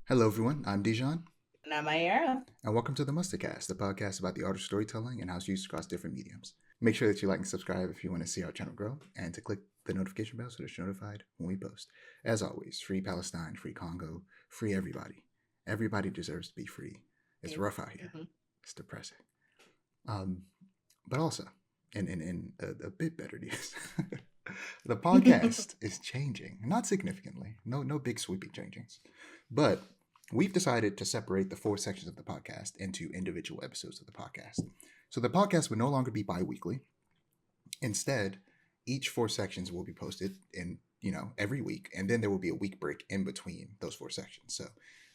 Hello, everyone. I'm Dijon, And I'm Aiara. and welcome to the Mustardcast, the podcast about the art of storytelling and how it's used across different mediums. Make sure that you like and subscribe if you want to see our channel grow, and to click the notification bell so that you're notified when we post. As always, free Palestine, free Congo, free everybody. Everybody deserves to be free. It's rough out here. Mm-hmm. It's depressing. Um, but also, in a bit better news, the podcast is changing. Not significantly. No big sweeping changes. But we've decided to separate the four sections of the podcast into individual episodes of the podcast. So the podcast will no longer be bi-weekly. Instead, each four sections will be posted in, every week, and then there will be a week break in between those four sections. So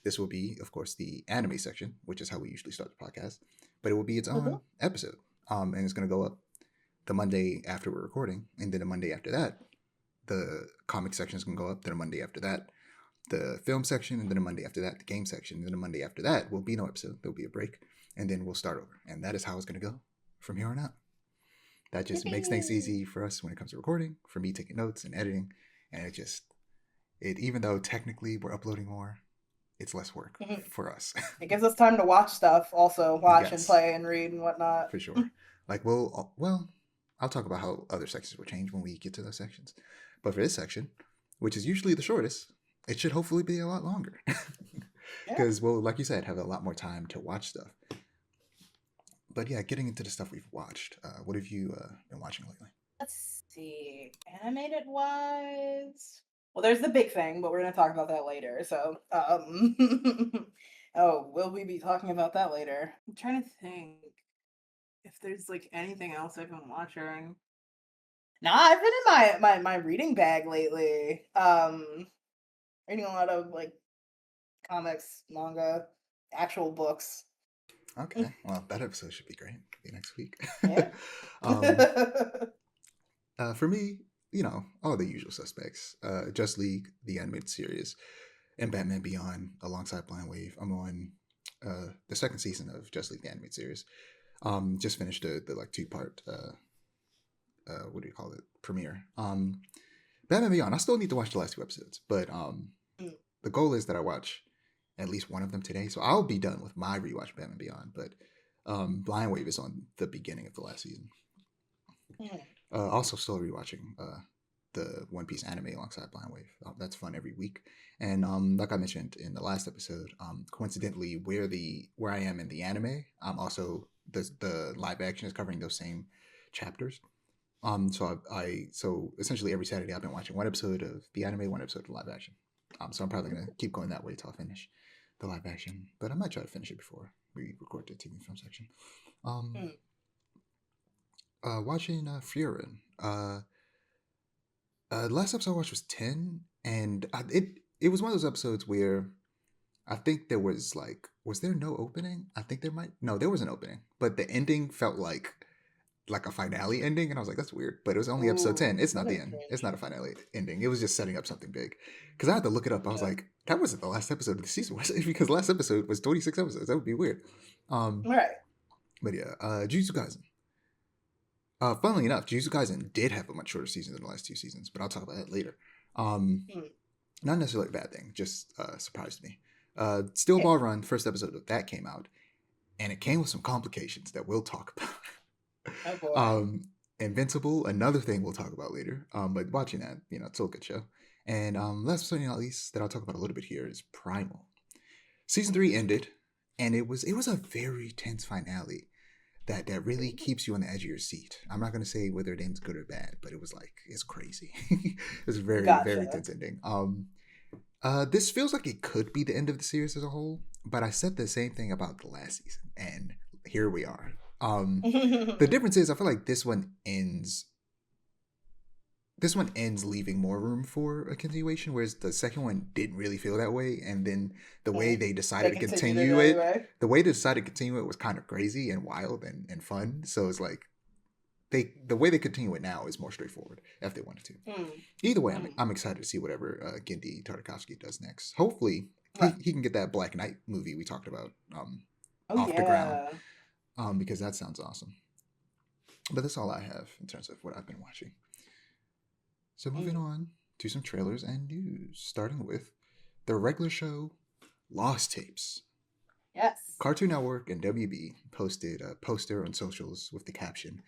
this will be, of course, the anime section, which is how we usually start the podcast, but it will be its own episode. And it's going to go up the Monday after we're recording, and then the Monday after that, the comic section is going to go up. Then a Monday after that, the film section, and then a Monday after that, the game section, and then a Monday after that will be no episode. There'll be a break, and then we'll start over. And that is how it's going to go from here on out. That just makes things easy for us when it comes to recording, for me taking notes and editing, and even though technically we're uploading more, it's less work for us. It gives us time to watch stuff, also watch and Yes, play and read and whatnot. for sure. Like I'll talk about how other sections will change when we get to those sections. But for this section, which is usually the shortest, it should hopefully be a lot longer. Because we'll, like you said, have a lot more time to watch stuff. But yeah, getting into the stuff we've watched, what have you been watching lately? Let's see. Animated wise. Well, there's the big thing, but we're going to talk about that later. So, oh, will we be talking about that later? I'm trying to think if there's like anything else I've been watching. Nah, I've been in my reading bag lately. Reading a lot of like comics, manga, actual books. Okay, well, that episode should be great. Be next week. Yeah. um, for me, all the usual suspects. Just League, the animated series, and Batman Beyond alongside Blind Wave. I'm on the second season of Just League, the animated series. Just finished the like 2-part what do you call it, premiere. Batman Beyond, I still need to watch the last 2 episodes, but the goal is that I watch at least one of them today, so I'll be done with my rewatch of Batman Beyond. But Blind Wave is on the beginning of the last season. Also, still rewatching the One Piece anime alongside Blind Wave. That's fun every week. And like I mentioned in the last episode, coincidentally, where I am in the anime, also the live action is covering those same chapters. So essentially every Saturday I've been watching one episode of the anime, one episode of live action. So I'm probably gonna keep going that way till I finish the live action, but I might try to finish it before we record the TV film section. Watching Frieren. Last episode I watched was 10, and it was one of those episodes where I think there was there no opening? I think there was an opening, but the ending felt like a finale ending, and I was like, that's weird. But it was only episode 10. It's not the end. It's not a finale ending. It was just setting up something big. Because I had to look it up. I was like, that wasn't the last episode of the season, was it? Because last episode was 26 episodes. That would be weird. Right. But yeah, Jujutsu Kaisen. Funnily enough, Jujutsu Kaisen did have a much shorter season than the last 2 seasons, but I'll talk about that later. Not necessarily a bad thing, just surprised me. Steel Ball Run, first episode of that came out, and it came with some complications that we'll talk about. Oh boy. Invincible, another thing we'll talk about later. But watching that, it's still a good show. And last but not least, that I'll talk about a little bit here is Primal. Season 3 ended, and it was a very tense finale that really keeps you on the edge of your seat. I'm not gonna say whether it ends good or bad, but it was like, it's crazy. It's a very very tense ending. This feels like it could be the end of the series as a whole, but I said the same thing about the last season, and here we are. The difference is I feel like this one ends leaving more room for a continuation, whereas the second one didn't really feel that way. And then the way they decided to continue it, was kind of crazy and wild and fun. So it's like the way they continue it now is more straightforward if they wanted to. Either way, I'm excited to see whatever Gendy Tartakovsky does next. Hopefully he can get that Black Knight movie we talked about off the ground. Because that sounds awesome. But that's all I have in terms of what I've been watching. So moving on to some trailers and news, starting with the regular show Lost Tapes. Yes. Cartoon Network and WB posted a poster on socials with the caption,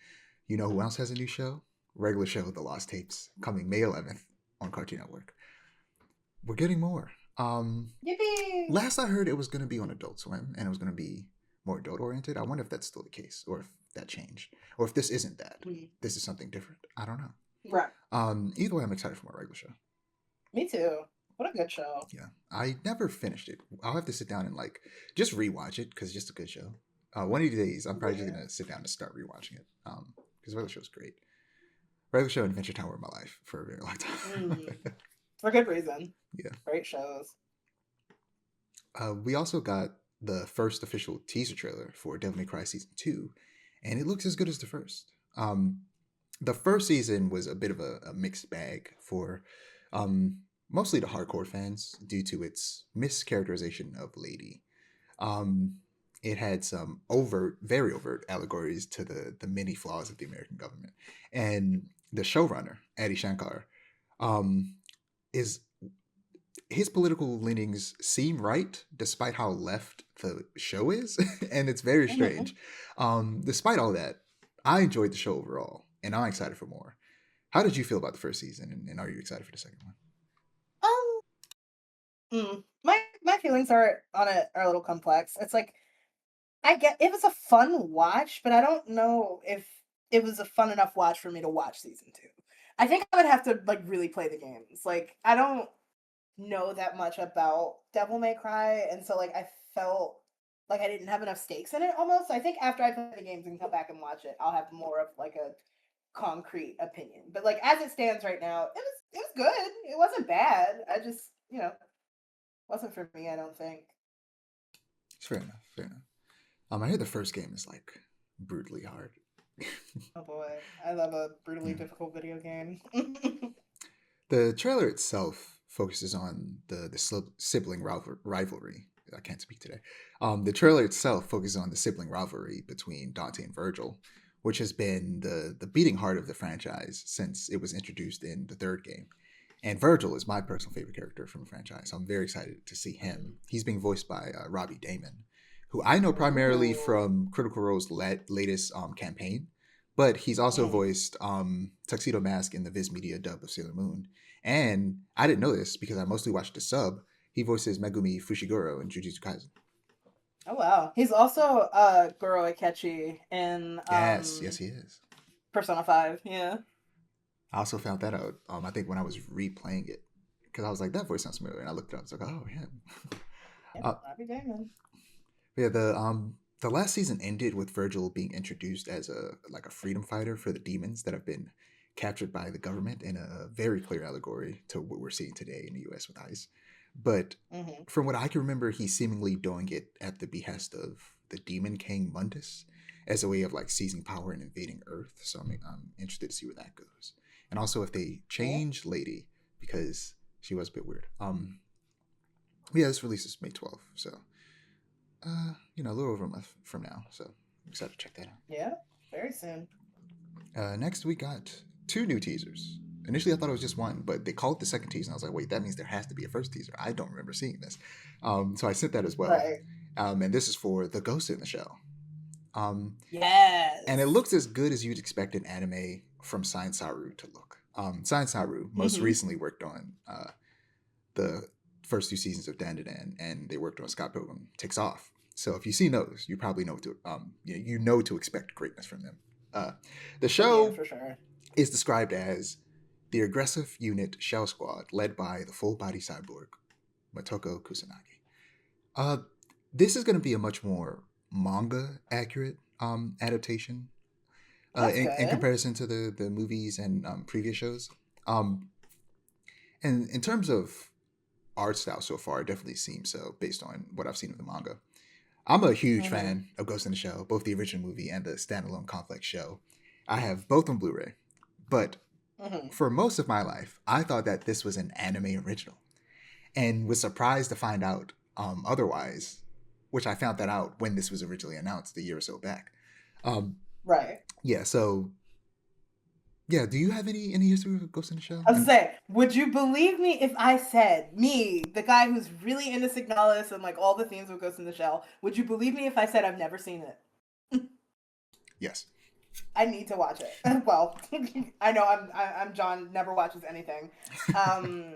"You know who else has a new show? Regular show, The Lost Tapes, coming May 11th on Cartoon Network." We're getting more. Yippee! Last I heard, it was going to be on Adult Swim, and it was going to be more adult oriented. I wonder if that's still the case, or if that changed, or if this isn't that. This is something different. I don't know. Right. Either way, I'm excited for my regular show. Me too. What a good show. Yeah, I never finished it. I'll have to sit down and like just rewatch it because it's just a good show. One of these days, I'm probably just gonna sit down and start rewatching it. Because regular show's great. Regular show and Adventure Time were my life for a very long time. For good reason. Yeah, great shows. We also got the first official teaser trailer for Devil May Cry Season 2, and it looks as good as the first. The first season was a bit of a mixed bag for mostly the hardcore fans due to its mischaracterization of Lady. It had some very overt allegories to the many flaws of the American government. And the showrunner, Adi Shankar, is his political leanings seem right despite how left the show is, and it's very strange. Despite all that, I enjoyed the show overall, and I'm excited for more. How did you feel about the first season, and are you excited for the second one? My feelings are on it are a little complex. It's like I get it was a fun watch, but I don't know if it was a fun enough watch for me to watch season 2. I think I would have to like really play the games. Like I don't know that much about Devil May Cry, and so like I felt like I didn't have enough stakes in it almost. So I think after I play the games and come back and watch it, I'll have more of like a concrete opinion. But like as it stands right now, it was good. It wasn't bad. I just, wasn't for me, I don't think. It's fair enough. Fair enough. I hear the first game is like brutally hard. Oh boy, I love a brutally difficult video game. The trailer itself focuses on the sibling rivalry. I can't speak today. The trailer itself focuses on the sibling rivalry between Dante and Virgil, which has been the beating heart of the franchise since it was introduced in the third game. And Virgil is my personal favorite character from the franchise. So I'm very excited to see him. He's being voiced by Robbie Damon, who I know primarily from Critical Role's latest campaign, but he's also voiced Tuxedo Mask in the Viz Media dub of Sailor Moon. And I didn't know this because I mostly watched the sub. He voices Megumi Fushiguro in Jujutsu Kaisen. Oh wow, he's also Goro Akechi in yes, he is. Persona 5. Yeah. I also found that out. I think when I was replaying it, because I was like, that voice sounds familiar, and I looked it up. I was like, oh yeah. Robbie Damon. Yeah, the last season ended with Virgil being introduced as a freedom fighter for the demons that have been captured by the government, in a very clear allegory to what we're seeing today in the U.S. with ICE. But from what I can remember, he's seemingly doing it at the behest of the demon king Mundus as a way of like seizing power and invading Earth. So I'm interested to see where that goes. And also if they change Lady, because she was a bit weird. Yeah, this releases May 12th, so a little over a month from now. So I'm excited to check that out. Yeah, very soon. Next we got 2 new teasers. Initially I thought it was just one, but they called it the second teaser, and I was like, wait, that means there has to be a first teaser. I don't remember seeing this. So I sent that as well. Right. And this is for the Ghost in the Shell. Yes. And it looks as good as you'd expect an anime from Science Saru to look. Science Saru most recently worked on the first 2 seasons of Dandadan, and they worked on Scott Pilgrim Takes Off. So if you've seen those, you probably know to expect greatness from them. The show for sure is described as the aggressive unit Shell Squad, led by the full-body cyborg Motoko Kusanagi. This is going to be a much more manga-accurate adaptation in comparison to the movies and previous shows. And in terms of art style so far, it definitely seems so based on what I've seen of the manga. I'm a huge fan of Ghost in the Shell, both the original movie and the standalone Complex show. I have both on Blu-ray, but for most of my life, I thought that this was an anime original, and was surprised to find out otherwise, which I found that out when this was originally announced a year or so back. Right. Yeah, so Yeah, do you have any history with Ghost in the Shell? I was gonna say, would you believe me if I said, me, the guy who's really into Signalis and like all the themes of Ghost in the Shell, would you believe me if I said I've never seen it? Yes. I need to watch it. Well, I know I'm John, never watches anything. Um,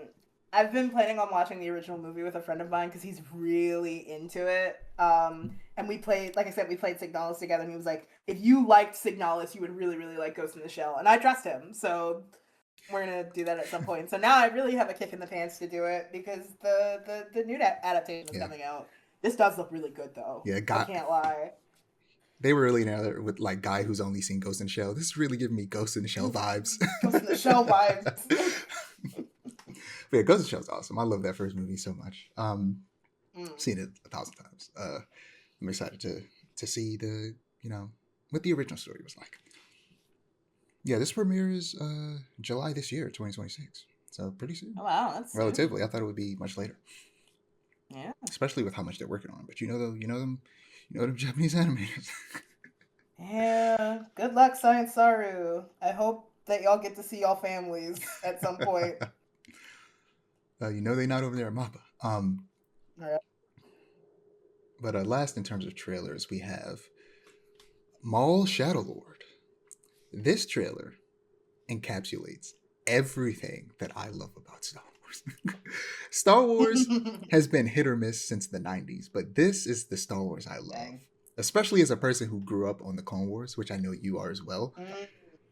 I've been planning on watching the original movie with a friend of mine because he's really into it. And we played, like I said, we played Signalis together, and he was like, "If you liked Signalis, you would really, really like Ghost in the Shell." And I trust him, so we're gonna do that at some point. So now I really have a kick in the pants to do it because the new adaptation is Yeah. coming out. This does look really good, though. Yeah, I can't lie. they were really there with like guy who's only seen Ghost in the Shell. This is really giving me Ghost in the Shell vibes. Ghost in the Shell vibes. But yeah, Ghost in the Shell's awesome. I love that first movie so much. Seen it 1,000 times. I'm excited to see the what the original story was like. Yeah, this premieres July this year, 2026. So pretty soon. Oh wow, that's relatively. Soon. I thought it would be much later. Yeah. Especially with how much they're working on. But you know them Japanese animators. Yeah. Good luck, Science Saru. I hope that y'all get to see y'all families at some point. They're not over there at MAPPA. Yeah. But last in terms of trailers, we have Maul Shadow Lord. This trailer encapsulates everything that I love about Star Wars. Star Wars has been hit or miss since the 90s, but this is the Star Wars I love. Dang. Especially as a person who grew up on the Clone Wars, which I know you are as well.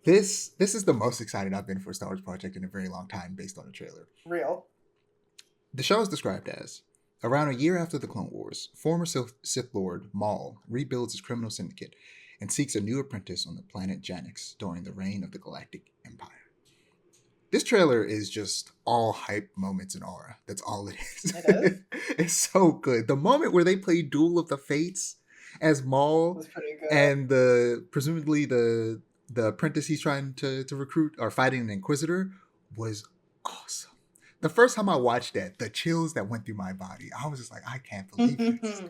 This is the most excited I've been for a Star Wars project in a very long time based on the trailer. Real. The show is described as, around a year after the Clone Wars, former Sith Lord Maul rebuilds his criminal syndicate and seeks a new apprentice on the planet Janix during the reign of the Galactic Empire. This trailer is just all hype moments and aura. That's all it is. It is? It's so good. The moment where they play Duel of the Fates as Maul was pretty good. And presumably the apprentice he's trying to recruit are fighting an Inquisitor was awesome. The first time I watched that, the chills that went through my body, I was just like, I can't believe this.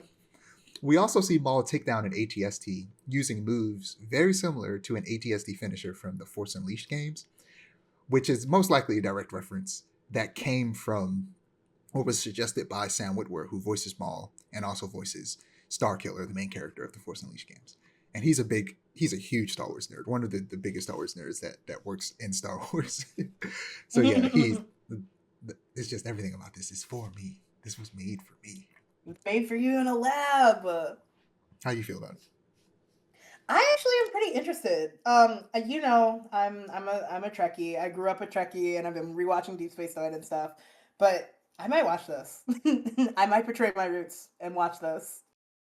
We also see Maul take down an ATST using moves very similar to an ATST finisher from the Force Unleashed games, which is most likely a direct reference that came from or was suggested by Sam Witwer, who voices Maul and also voices Starkiller, the main character of the Force Unleashed games. And he's a huge Star Wars nerd, one of the biggest Star Wars nerds that works in Star Wars. So yeah, it's just everything about this is for me. This was made for me. Made for you in a lab. How you feel about it? I actually am pretty interested. I'm a Trekkie. I grew up a Trekkie, and I've been rewatching Deep Space Nine and stuff. But I might watch this. I might betray my roots and watch this,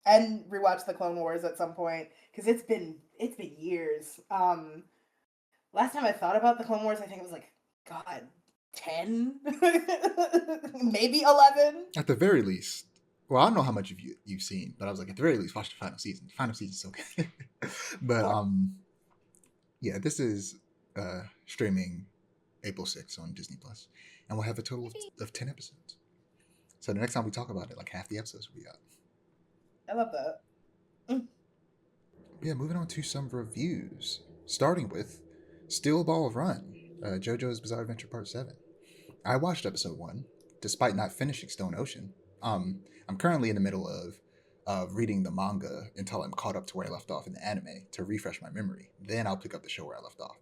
and rewatch the Clone Wars at some point because it's been years. Last time I thought about the Clone Wars, I think it was like 10, maybe 11. At the very least. Well, I don't know how much you've seen, but I was like, at the very least, watch the final season. The final season's so good. But yeah, this is streaming April 6th on Disney Plus, and we'll have a total of 10 episodes. So the next time we talk about it, like half the episodes will be out. I love that. Yeah, moving on to some reviews, starting with Steel Ball Run, JoJo's Bizarre Adventure Part 7. I watched episode 1, despite not finishing Stone Ocean. I'm currently in the middle of reading the manga until I'm caught up to where I left off in the anime to refresh my memory. Then I'll pick up the show where I left off.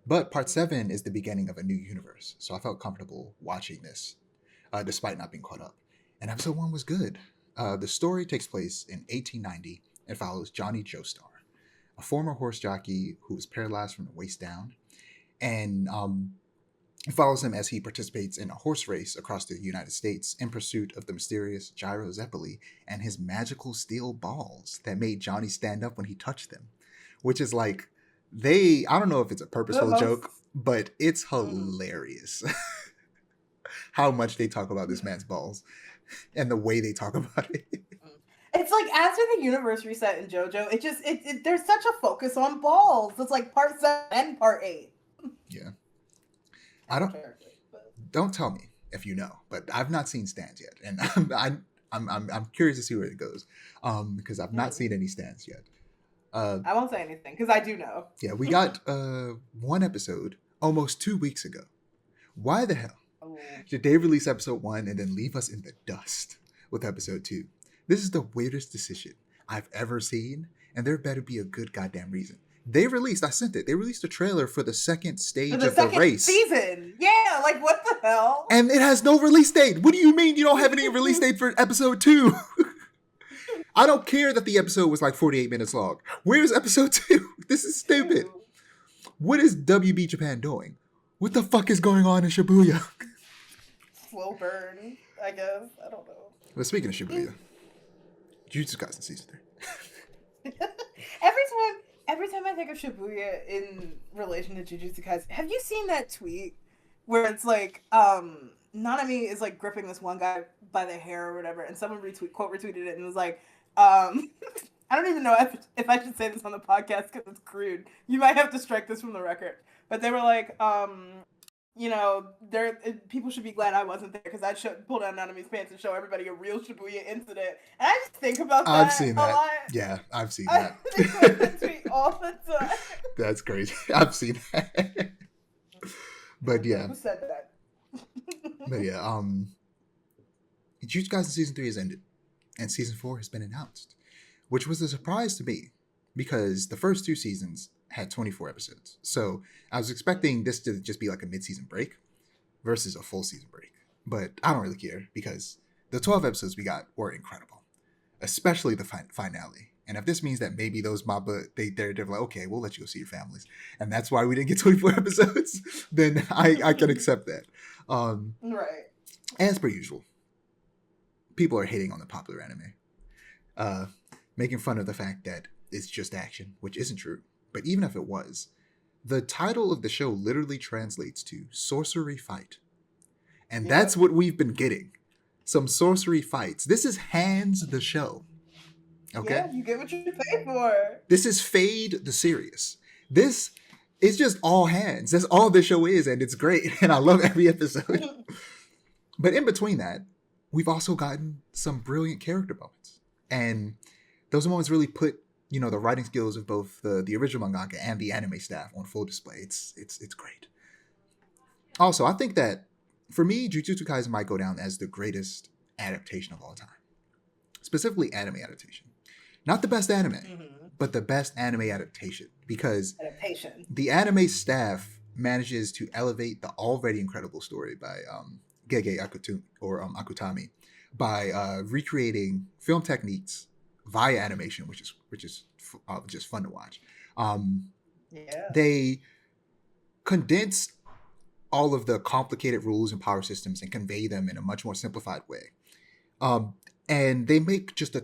But Part 7 is the beginning of a new universe, so I felt comfortable watching this, despite not being caught up. And episode 1 was good. The story takes place in 1890 and follows Johnny Joestar, a former horse jockey who was paralyzed from the waist down, and it follows him as he participates in a horse race across the United States in pursuit of the mysterious Gyro Zeppeli and his magical steel balls that made Johnny stand up when he touched them. Which is like, I don't know if it's a purposeful joke, but it's hilarious how much they talk about this man's balls and the way they talk about it. It's like after the universe reset in JoJo, there's such a focus on balls. It's like Part 7 and Part 8. Yeah. Don't tell me if you know, but I've not seen stands yet, and I'm curious to see where it goes, because I've not seen any stands yet. I won't say anything because I do know. Yeah, we got one episode almost 2 weeks ago. Why the hell Oh. should they release episode 1 and then leave us in the dust with episode 2? This is the weirdest decision I've ever seen, and there better be a good goddamn reason. They released a trailer for the second stage For the of the second race. season. Yeah, like what the hell? And it has no release date. What do you mean you don't have any release date for episode 2? I don't care that the episode was like 48 minutes long. Where's episode 2? This is stupid. What is WB Japan doing? What the fuck is going on in Shibuya? Slow burn, I guess. I don't know. Well, speaking of Shibuya, Jujutsu Kaisen season 3. Every time I think of Shibuya in relation to Jujutsu Kaisen, have you seen that tweet where it's like, Nanami is like gripping this one guy by the hair or whatever, and someone quote retweeted it and was like, I don't even know if I should say this on the podcast because it's crude. You might have to strike this from the record. But they were like, people should be glad I wasn't there because I should pull down Nanami's pants and show everybody a real Shibuya incident. And I just think about that. I've seen that. A lot. Yeah, I've seen that. I think about that tweet all the time. That's crazy. I've seen that. But yeah. Who said that? But yeah, Jujutsu Kaisen season 3 has ended, and season 4 has been announced, which was a surprise to me because the first 2 seasons had 24 episodes. So I was expecting this to just be like a mid-season break versus a full season break. But I don't really care because the 12 episodes we got were incredible, especially the finale. And if this means that maybe those Maba, they're like, okay, we'll let you go see your families, and that's why we didn't get 24 episodes, then I can accept that. Right. As per usual, people are hating on the popular anime, making fun of the fact that it's just action, which isn't true. But even if it was, the title of the show literally translates to sorcery fight. And that's what we've been getting. Some sorcery fights. This is Hands the show. Okay? Yeah, you get what you pay for. This is Fade the series. This is just all hands. That's all the show is, and it's great. And I love every episode. But in between that, we've also gotten some brilliant character moments. And those moments really put, the writing skills of both the original mangaka and the anime staff on full display. It's great. Also, I think that, for me, Jujutsu Kaisen might go down as the greatest adaptation of all time. Specifically, anime adaptation. Not the best anime, but the best anime adaptation. Because the anime staff manages to elevate the already incredible story by Gege Akutami by recreating film techniques via animation, which is just fun to watch. They condense all of the complicated rules and power systems and convey them in a much more simplified way. And they make just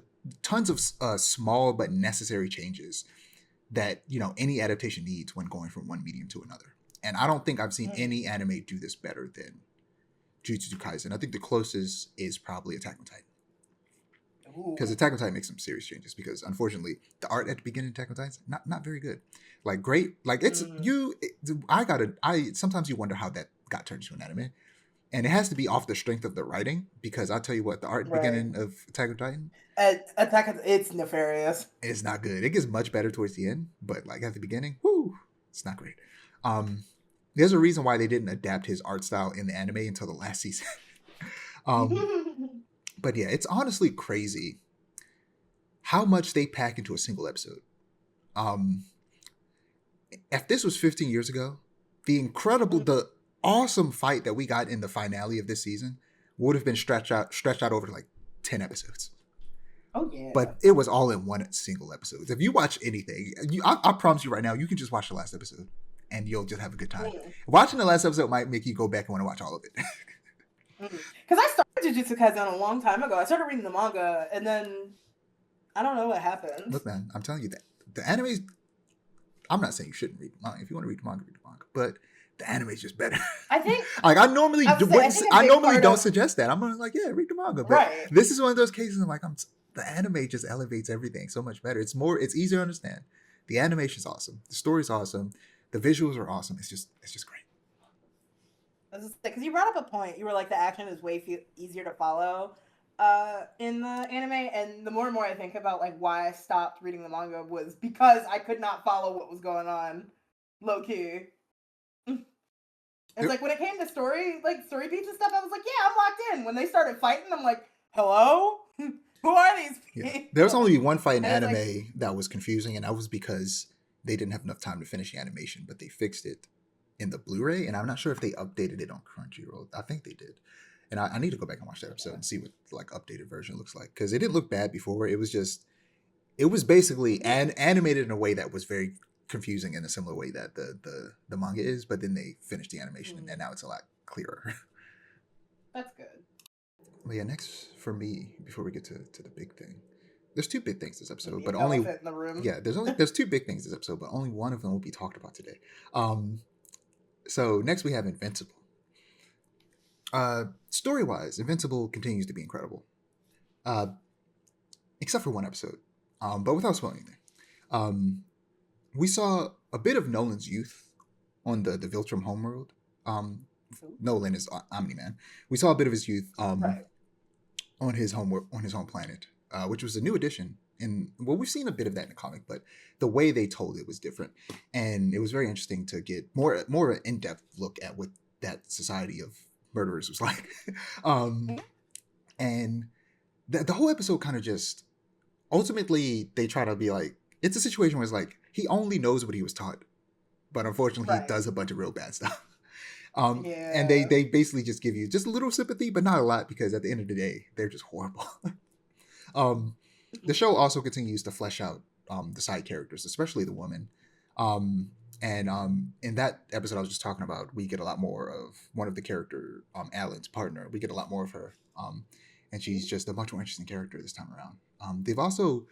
tons of small but necessary changes that any adaptation needs when going from one medium to another. And I don't think I've seen any anime do this better than Jujutsu Kaisen. I think the closest is probably Attack on Titan. Because Attack on Titan makes some serious changes. Because unfortunately, the art at the beginning of Attack on Titan is not very good. Like great, like it's sometimes you wonder how that got turned into an anime, and it has to be off the strength of the writing. Because I'll tell you what, the art at the beginning of Attack on Titan, it's nefarious. It's not good. It gets much better towards the end, but like at the beginning, it's not great. There's a reason why they didn't adapt his art style in the anime until the last season. But yeah, it's honestly crazy how much they pack into a single episode. If this was 15 years ago, the awesome fight that we got in the finale of this season would have been stretched out over like 10 episodes. Oh yeah. But it was all in one single episode. If you watch anything, I promise you right now, you can just watch the last episode and you'll just have a good time. Watching the last episode might make you go back and want to watch all of it. Because I started Jujutsu Kaisen a long time ago. I started reading the manga, and then I don't know what happened. Look, man, I'm telling you that the anime's. I'm not saying you shouldn't read the manga. If you want to read the manga, but the anime's just better. I think. Like I normally don't suggest that. I'm like, yeah, read the manga. But this is one of those cases. I'm like, the anime just elevates everything so much better. It's easier to understand. The animation's awesome. The story's awesome. The visuals are awesome. It's just great. Because you brought up a point. You were like, the action is way easier to follow in the anime, and the more and more I think about like why I stopped reading the manga was because I could not follow what was going on low key. It's like when it came to story beats and stuff, I was like, yeah, I'm locked in. When they started fighting, I'm like, hello? Who are these people? Yeah. There was only one fight in And it's anime like, that was confusing, and that was because they didn't have enough time to finish the animation, but they fixed it in the Blu-ray, and I'm not sure if they updated it on Crunchyroll. I think they did. And I need to go back and watch that episode and see what like updated version looks like. Because it didn't look bad before. It was basically animated in a way that was very confusing in a similar way that the manga is, but then they finished the animation and now it's a lot clearer. That's good. But yeah, next for me, before we get to the big thing, there's two big things this episode, but only in the room. Yeah, there's two big things this episode, but only one of them will be talked about today. So next we have Invincible. Story-wise, Invincible continues to be incredible. Except for one episode. But without spoiling anything. We saw a bit of Nolan's youth on the Viltrum homeworld. Nolan is Omni-Man. We saw a bit of his youth right. on his home planet, which was a new addition. We've seen a bit of that in the comic, but the way they told it was different. And it was very interesting to get more of an in-depth look at what that society of murderers was like. And the whole episode kind of just, ultimately they try to be like, it's a situation where it's like, he only knows what he was taught, but unfortunately he does a bunch of real bad stuff. And they basically just give you just a little sympathy, but not a lot, because at the end of the day, they're just horrible. The show also continues to flesh out the side characters, especially the woman. And in that episode I was just talking about, we get a lot more of one of the character, Alan's partner. We get a lot more of her. And she's just a much more interesting character this time around. They've also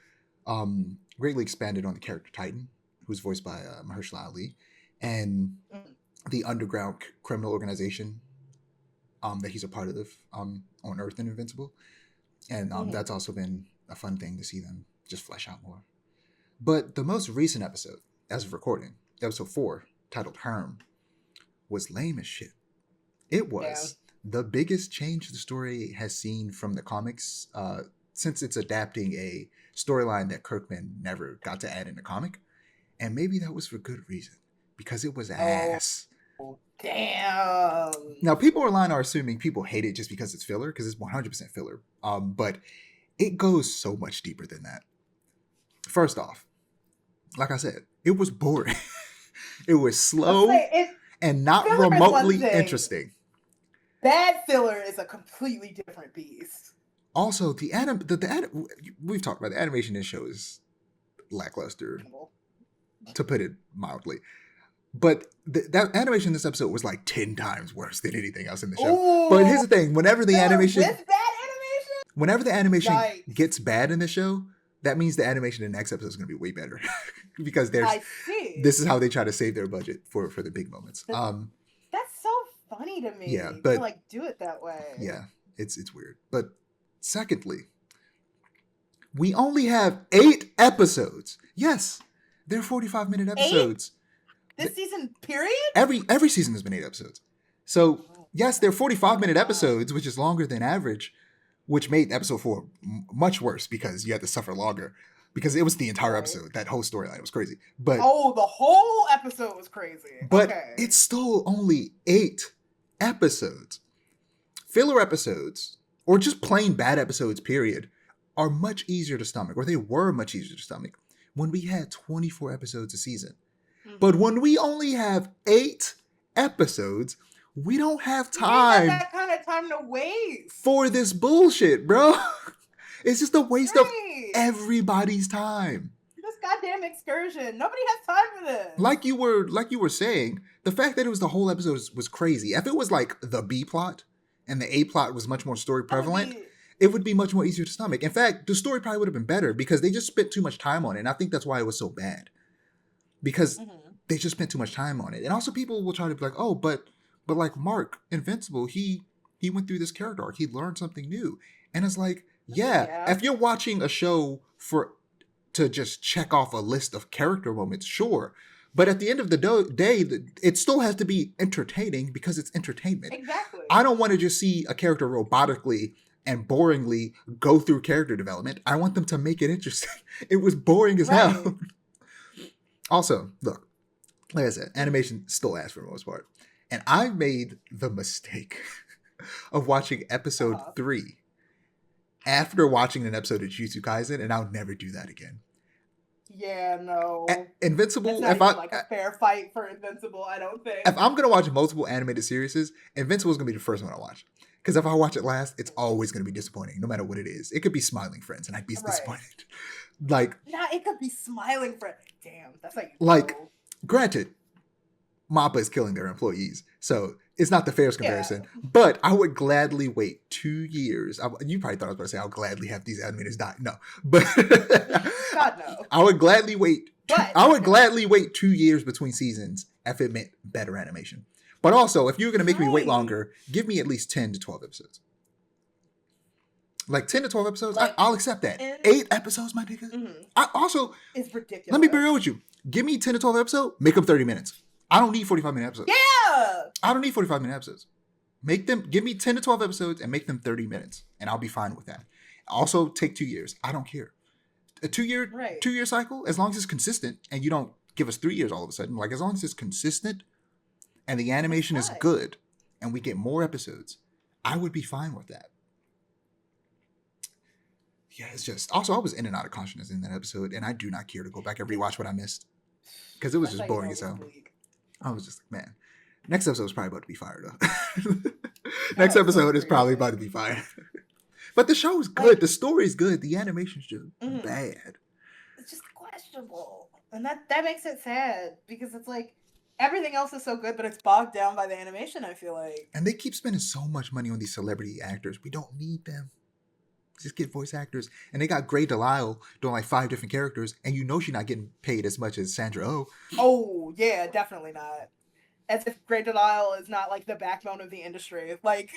greatly expanded on the character Titan, who's voiced by Mahershala Ali, and the underground criminal organization that he's a part of on Earth in Invincible. And that's also been a fun thing to see them just flesh out more. But the most recent episode, as of recording, episode 4, titled Herm, was lame as shit. It was the biggest change the story has seen from the comics since it's adapting a storyline that Kirkman never got to add in the comic. And maybe that was for good reason, because it was ass. Damn. Now, people online are assuming people hate it just because it's filler, because it's 100% filler. But it goes so much deeper than that. First off, like I said, it was boring. It was slow and not remotely interesting. Bad filler is a completely different beast. Also, we've talked about the animation in this show is lackluster, to put it mildly. But that animation in this episode was like 10 times worse than anything else in the show. Ooh, but here's the thing: whenever the animation gets bad in the show, that means the animation in the next episode is going to be way better, because this is how they try to save their budget for the big moments. That's so funny to me. Yeah, but to do it that way. Yeah, it's weird. But secondly, we only have 8 episodes. Yes, they're 45-minute episodes. 8? This season, period? Every season has been 8 episodes. So yes, they're 45-minute episodes, which is longer than average, which made episode 4 much worse because you had to suffer longer, because it was the entire episode. That whole storyline was crazy. But the whole episode was crazy. But it's still only 8 episodes. Filler episodes, or just plain bad episodes, period, are much easier to stomach, or they were much easier to stomach when we had 24 episodes a season. Mm-hmm. But when we only have 8 episodes, we don't have time. That kind of time to waste for this bullshit, bro. It's just a waste of everybody's time. This goddamn excursion. Nobody has time for this. Like you were saying, the fact that it was the whole episode was crazy. If it was like the B plot and the A plot was much more story prevalent, it would be much more easier to stomach. In fact, the story probably would have been better, because they just spent too much time on it. And I think that's why it was so bad. Because they just spent too much time on it. And also people will try to be like, oh, but like Mark, Invincible, he went through this character arc. He learned something new. And it's like, yeah, if you're watching a show to just check off a list of character moments, sure. But at the end of the day, it still has to be entertaining, because it's entertainment. Exactly. I don't want to just see a character robotically and boringly go through character development. I want them to make it interesting. It was boring as hell. Also, look, like I said, animation still ass for the most part. And I made the mistake of watching episode 3 after watching an episode of Jujutsu Kaisen, and I'll never do that again. Yeah, no. Invincible, it's not even like a fair fight for Invincible, I don't think. If I'm going to watch multiple animated series, Invincible is going to be the first one I watch. Because if I watch it last, it's always going to be disappointing, no matter what it is. It could be Smiling Friends, and I'd be disappointed. Like, nah, it could be Smiling Friends. Damn, that's like, like, granted, Mappa is killing their employees, so it's not the fairest comparison. Yeah. But I would gladly wait 2 years. You probably thought I was going to say I'll gladly have these animators die. No, but God no. I would gladly wait. I would gladly wait 2 years between seasons if it meant better animation. But also, if you're going to make me wait longer, give me at least 10 to 12 episodes. Like 10 to 12 episodes, like, I'll accept that. 8 episodes, my nigga. Mm-hmm. It's ridiculous. Let me be real with you. Give me 10 to 12 episodes, make them 30 minutes. I don't need 45-minute episodes. Yeah! I don't need 45-minute episodes. Give me 10 to 12 episodes and make them 30 minutes, and I'll be fine with that. Also, take 2 years. I don't care. A 2-year cycle, as long as it's consistent, and you don't give us 3 years all of a sudden. Like, as long as it's consistent and the animation is good and we get more episodes, I would be fine with that. Yeah, it's just... Also, I was in and out of consciousness in that episode, and I do not care to go back and rewatch what I missed. Because it was just boring as hell. I was just like, man, next episode is probably about to be fire, though. Next episode is probably about to be fire. But the show is good. The story is good. The animation's just bad. It's just questionable. And that makes it sad. Because it's like, everything else is so good, but it's bogged down by the animation, I feel like. And they keep spending so much money on these celebrity actors. We don't need them. Just get voice actors. And they got Grey Delisle doing like 5 different characters. And you know she's not getting paid as much as Sandra Oh. Oh, yeah, definitely not. As if Grey Delisle is not like the backbone of the industry. Like,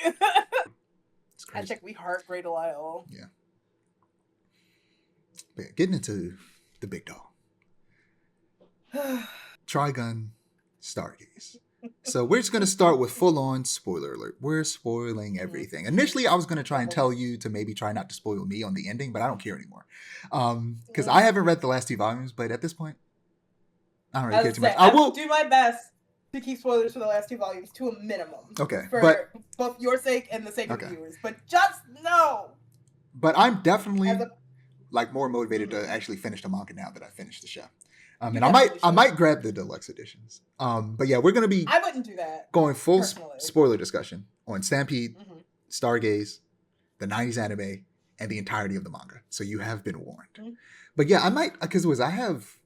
I think we heart Grey Delisle. Yeah. But yeah, getting into the big dog. Trigun Stargaze. So we're just going to start with full-on spoiler alert. We're spoiling everything. Initially, I was going to try and tell you to maybe try not to spoil me on the ending, but I don't care anymore. Because I haven't read the last 2 volumes, but at this point, I don't really care too much. I will do my best to keep spoilers for the last 2 volumes to a minimum. Okay. For both your sake and the sake of the viewers. But just know. But I'm definitely more motivated to actually finish the manga now that I finished the show. And I might grab the deluxe editions. But yeah, we're going to be... I wouldn't do that. Going full spoiler discussion on Stampede, Stargaze, the 90s anime, and the entirety of the manga. So you have been warned. But yeah, I might... Because I have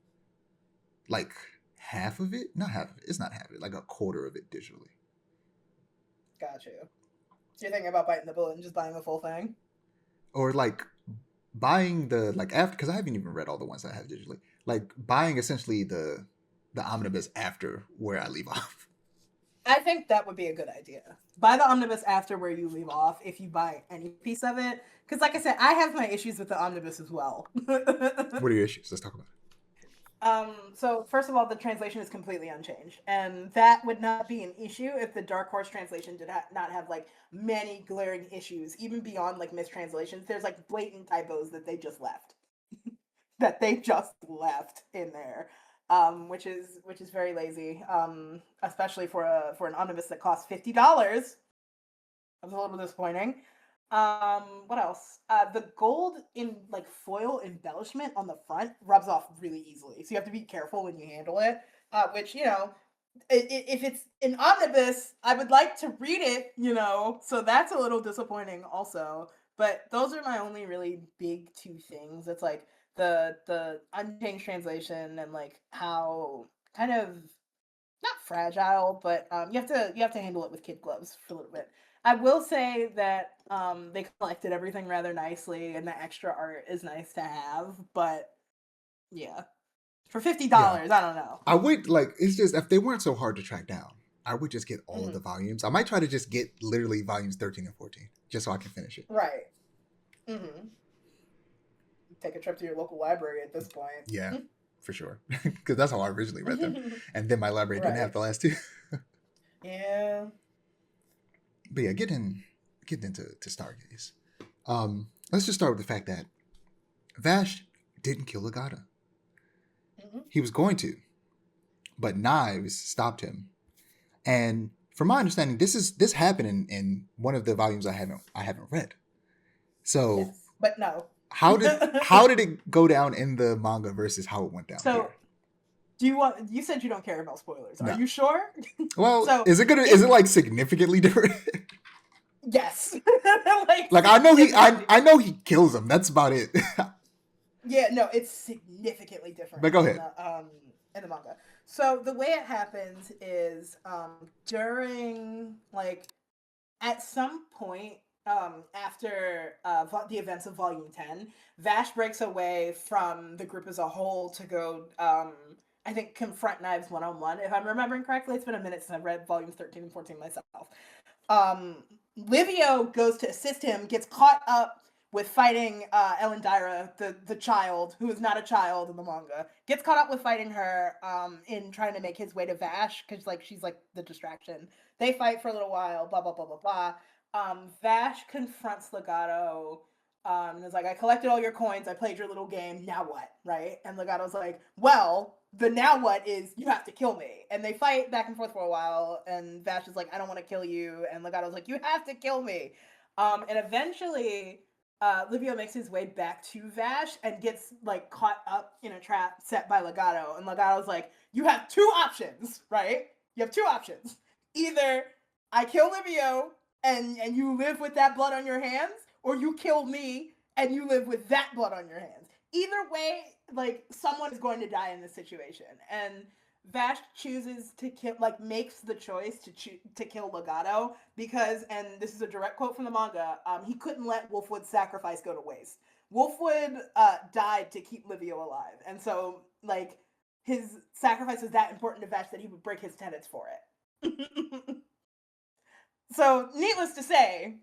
like half of it. Not half of it. It's not half of it. Like a quarter of it digitally. Got you. So you're thinking about biting the bullet and just buying the full thing? Or like buying the... Like after... Because I haven't even read all the ones I have digitally. Like buying essentially the omnibus after where I leave off. I think that would be a good idea. Buy the omnibus after where you leave off if you buy any piece of it. Because like I said, I have my issues with the omnibus as well. What are your issues? Let's talk about it. So first of all, the translation is completely unchanged. And that would not be an issue if the Dark Horse translation did not have like many glaring issues, even beyond like mistranslations. There's like blatant typos that they just left. In there, which is very lazy, especially for an omnibus that costs $50. That was a little disappointing. What else? The gold in like foil embellishment on the front rubs off really easily, so you have to be careful when you handle it. Which if it's an omnibus, I would like to read it, so that's a little disappointing also. But those are my only really big 2 things. It's like the unchanged translation and like how kind of not fragile, but you have to handle it with kid gloves for a little bit. I will say that they collected everything rather nicely, and the extra art is nice to have. But yeah, for $50, I don't know. I would it's just if they weren't so hard to track down, I would just get all of the volumes. I might try to just get literally volumes 13 and 14 just so I can finish it. Right. Take a trip to your local library at this point. Yeah, for sure. Because that's how I originally read them. And then my library didn't have the last 2. Yeah. But yeah, getting into Stargaze. Let's just start with the fact that Vash didn't kill Agata. He was going to, but Knives stopped him. And from my understanding, this happened in one of the volumes I haven't read. So Yes, but no. how did it go down in the manga versus how it went down So here? you said you don't care about spoilers. Are No. you sure? Well, So is it like significantly different? yes. Like I know he kills him. That's about it. Yeah, no, it's significantly different But go ahead. in the manga. So the way it happens is during like at some point after the events of Volume 10, Vash breaks away from the group as a whole to go I think confront Knives one-on-one. If I'm remembering correctly, it's been a minute since I've read volumes 13 and 14 myself. Livio goes to assist him, gets caught up with fighting Elendira, the child, who is not a child in the manga, gets caught up with fighting her in trying to make his way to Vash, because like she's like the distraction. They fight for a little while, blah, blah, blah, blah, blah. Vash confronts Legato and is like, I collected all your coins, I played your little game, now what, right? And Legato's like, well, the now what is you have to kill me. And they fight back and forth for a while, and Vash is like, I don't want to kill you, and Legato's like, you have to kill me. And eventually Livio makes his way back to Vash and gets like caught up in a trap set by Legato. And Legato's like, you have two options, right? You have two options. Either I kill Livio and you live with that blood on your hands, or you kill me and you live with that blood on your hands. Either way, like someone is going to die in this situation. And Vash chooses to kill, like makes the choice to kill Legato because, and this is a direct quote from the manga, he couldn't let Wolfwood's sacrifice go to waste. Wolfwood died to keep Livio alive, and so like his sacrifice was that important to Vash that he would break his tenets for it. So, needless to say,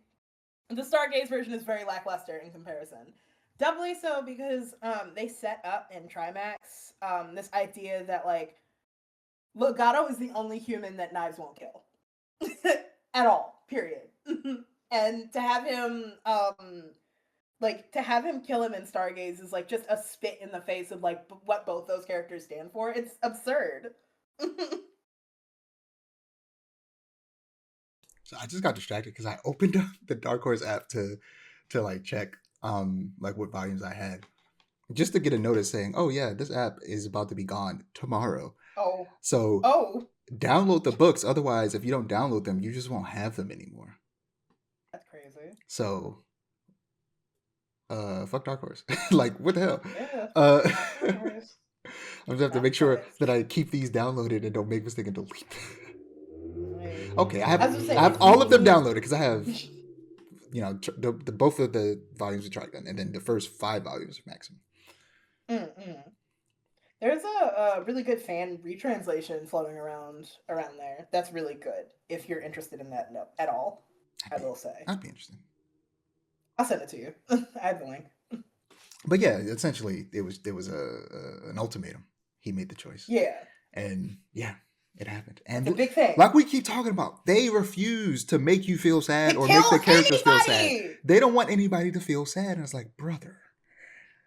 the Stargaze version is very lackluster in comparison. Doubly so because they set up in Trimax this idea that like Legato is the only human that Knives won't kill at all. Period. And to have him kill him in Stargaze is like just a spit in the face of like what both those characters stand for. It's absurd. So I just got distracted because I opened up the Dark Horse app to like check like what volumes I had, just to get a notice saying, oh yeah, this app is about to be gone tomorrow. Oh. So download the books. Otherwise, if you don't download them, you just won't have them anymore. That's crazy. So fuck Dark Horse. Like what the hell? Yeah. I'm just have to make sure that I keep these downloaded and don't make mistake and delete them. Okay, I have all of them downloaded because I have, you know, the both of the volumes of Trigun and then the first 5 volumes of Maximum. There's a really good fan retranslation floating around there. That's really good. If you're interested in that at all, I will say. I'd be interested. I'll send it to you. I have the link. But yeah, essentially, there was an ultimatum. He made the choice. Yeah. And yeah, it happened. And it's a big thing. Like we keep talking about, they refuse to make you feel sad or make the characters feel sad. They don't want anybody to feel sad. And it's like, brother.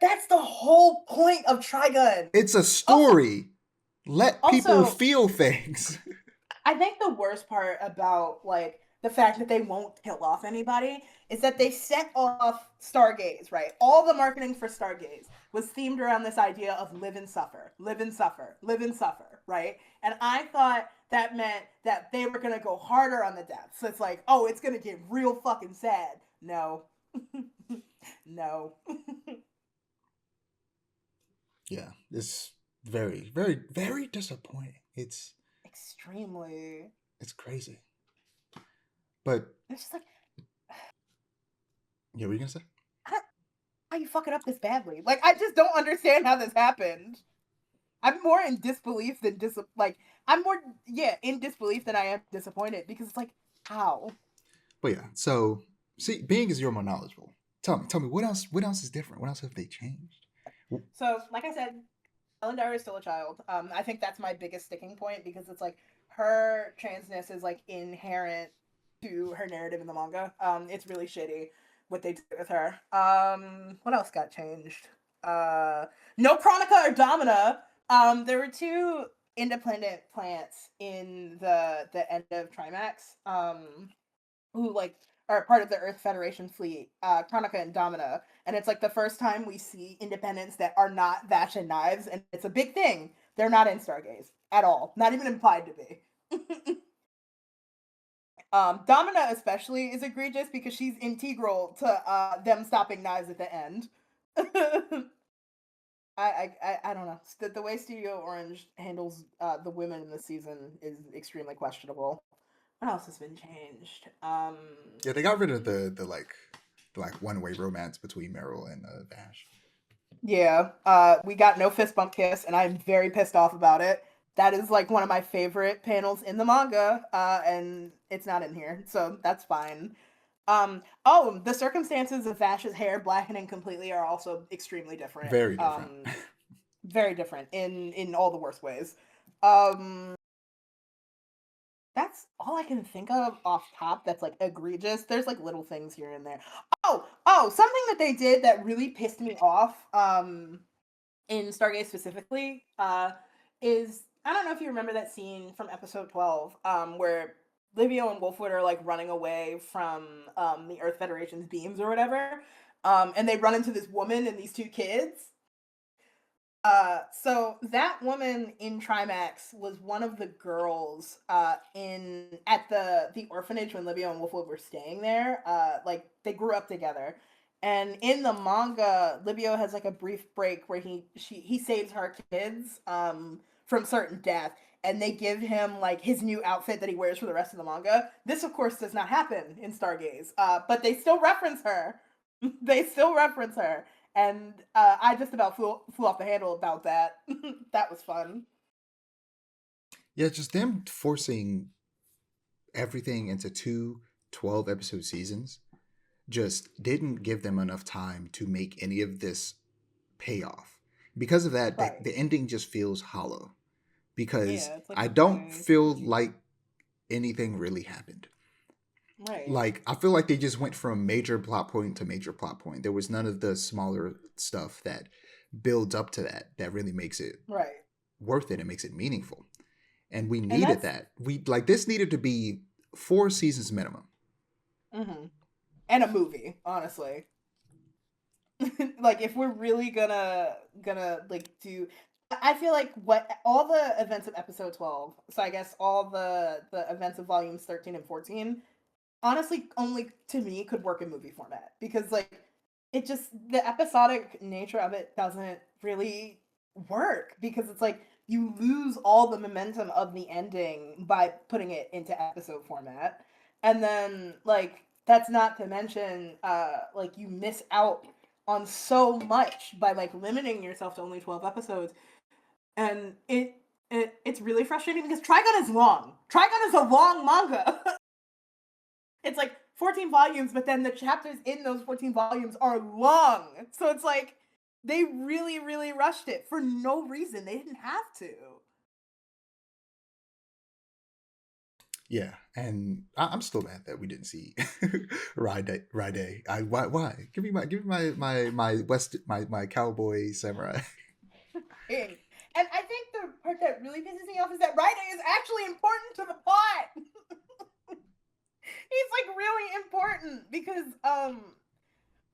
That's the whole point of Trigun. It's a story. Let people feel things. I think the worst part about like the fact that they won't kill off anybody is that they set off Stargaze, right? All the marketing for Stargaze was themed around this idea of live and suffer, live and suffer, live and suffer, right? And I thought that meant that they were going to go harder on the death. So it's like, oh, it's going to get real fucking sad. No. No. Yeah, it's very, very, very disappointing. It's extremely. It's crazy. But it's just like, yeah, what are you gonna say? How you fuck it up this badly? Like, I just don't understand how this happened. I'm more in disbelief than I'm more in disbelief than I am disappointed because it's like, how? But yeah, so see, being as you're more knowledgeable, tell me what else is different? What else have they changed? So, like I said, Elendira is still a child. I think that's my biggest sticking point because it's like her transness is like inherent to her narrative in the manga. It's really shitty what they did with her. What else got changed? No Chronica or Domina. There were 2 independent plants in the end of Trimax, who like are part of the Earth Federation fleet, Chronica and Domina, and it's like the first time we see independents that are not Vash and Knives, and it's a big thing. They're not in Stargaze at all, not even implied to be. Domina especially is egregious because she's integral to them stopping Knives at the end. I don't know. The way Studio Orange handles the women in the season is extremely questionable. What else has been changed? Yeah, they got rid of the like one way romance between Meryl and Vash. Yeah, we got no fist bump kiss, and I'm very pissed off about it. That is like one of my favorite panels in the manga, and it's not in here, so that's fine. Oh, the circumstances of Vash's hair blackening completely are also extremely different. Very different. Very different in all the worst ways. Um, that's all I can think of off top that's like egregious. There's like little things here and there. Oh, something that they did that really pissed me off, in Stargate specifically, is I don't know if you remember that scene from episode 12, where Livio and Wolfwood are like running away from the Earth Federation's beams or whatever. And they run into this woman and these two kids. So that woman in Trimax was one of the girls in at the orphanage when Livio and Wolfwood were staying there. Like they grew up together. And in the manga, Livio has like a brief break where he saves her kids from certain death, and they give him like his new outfit that he wears for the rest of the manga. This, of course, does not happen in Stargaze, but they still reference her. They still reference her, and I just about flew off the handle about that. That was fun. Yeah, just them forcing everything into 2 12-episode seasons just didn't give them enough time to make any of this pay off. Because of that, Right. the ending just feels hollow. Because Yeah, it's like I don't okay. feel like anything really happened. Right. Like, I feel like they just went from major plot point to major plot point. There was none of the smaller stuff that builds up to that really makes it Right. worth it and makes it meaningful. And we And needed that's that. We like this needed to be 4 seasons minimum. And a movie, honestly. Like if we're really gonna like do, I feel like what all the events of episode 12, so I guess all the events of volumes 13 and 14, honestly only to me could work in movie format, because like it just, the episodic nature of it doesn't really work, because it's like you lose all the momentum of the ending by putting it into episode format. And then like that's not to mention like you miss out on so much by like limiting yourself to only 12 episodes. And it's really frustrating because Trigun is long. Trigun is a long manga. It's like 14 volumes, but then the chapters in those 14 volumes are long. So it's like they really, really rushed it for no reason. They didn't have to. Yeah, and I'm still mad that we didn't see Ride. Why? Give me my West my cowboy samurai. And I think the part that really pisses me off is that Ride is actually important to the plot. He's like really important because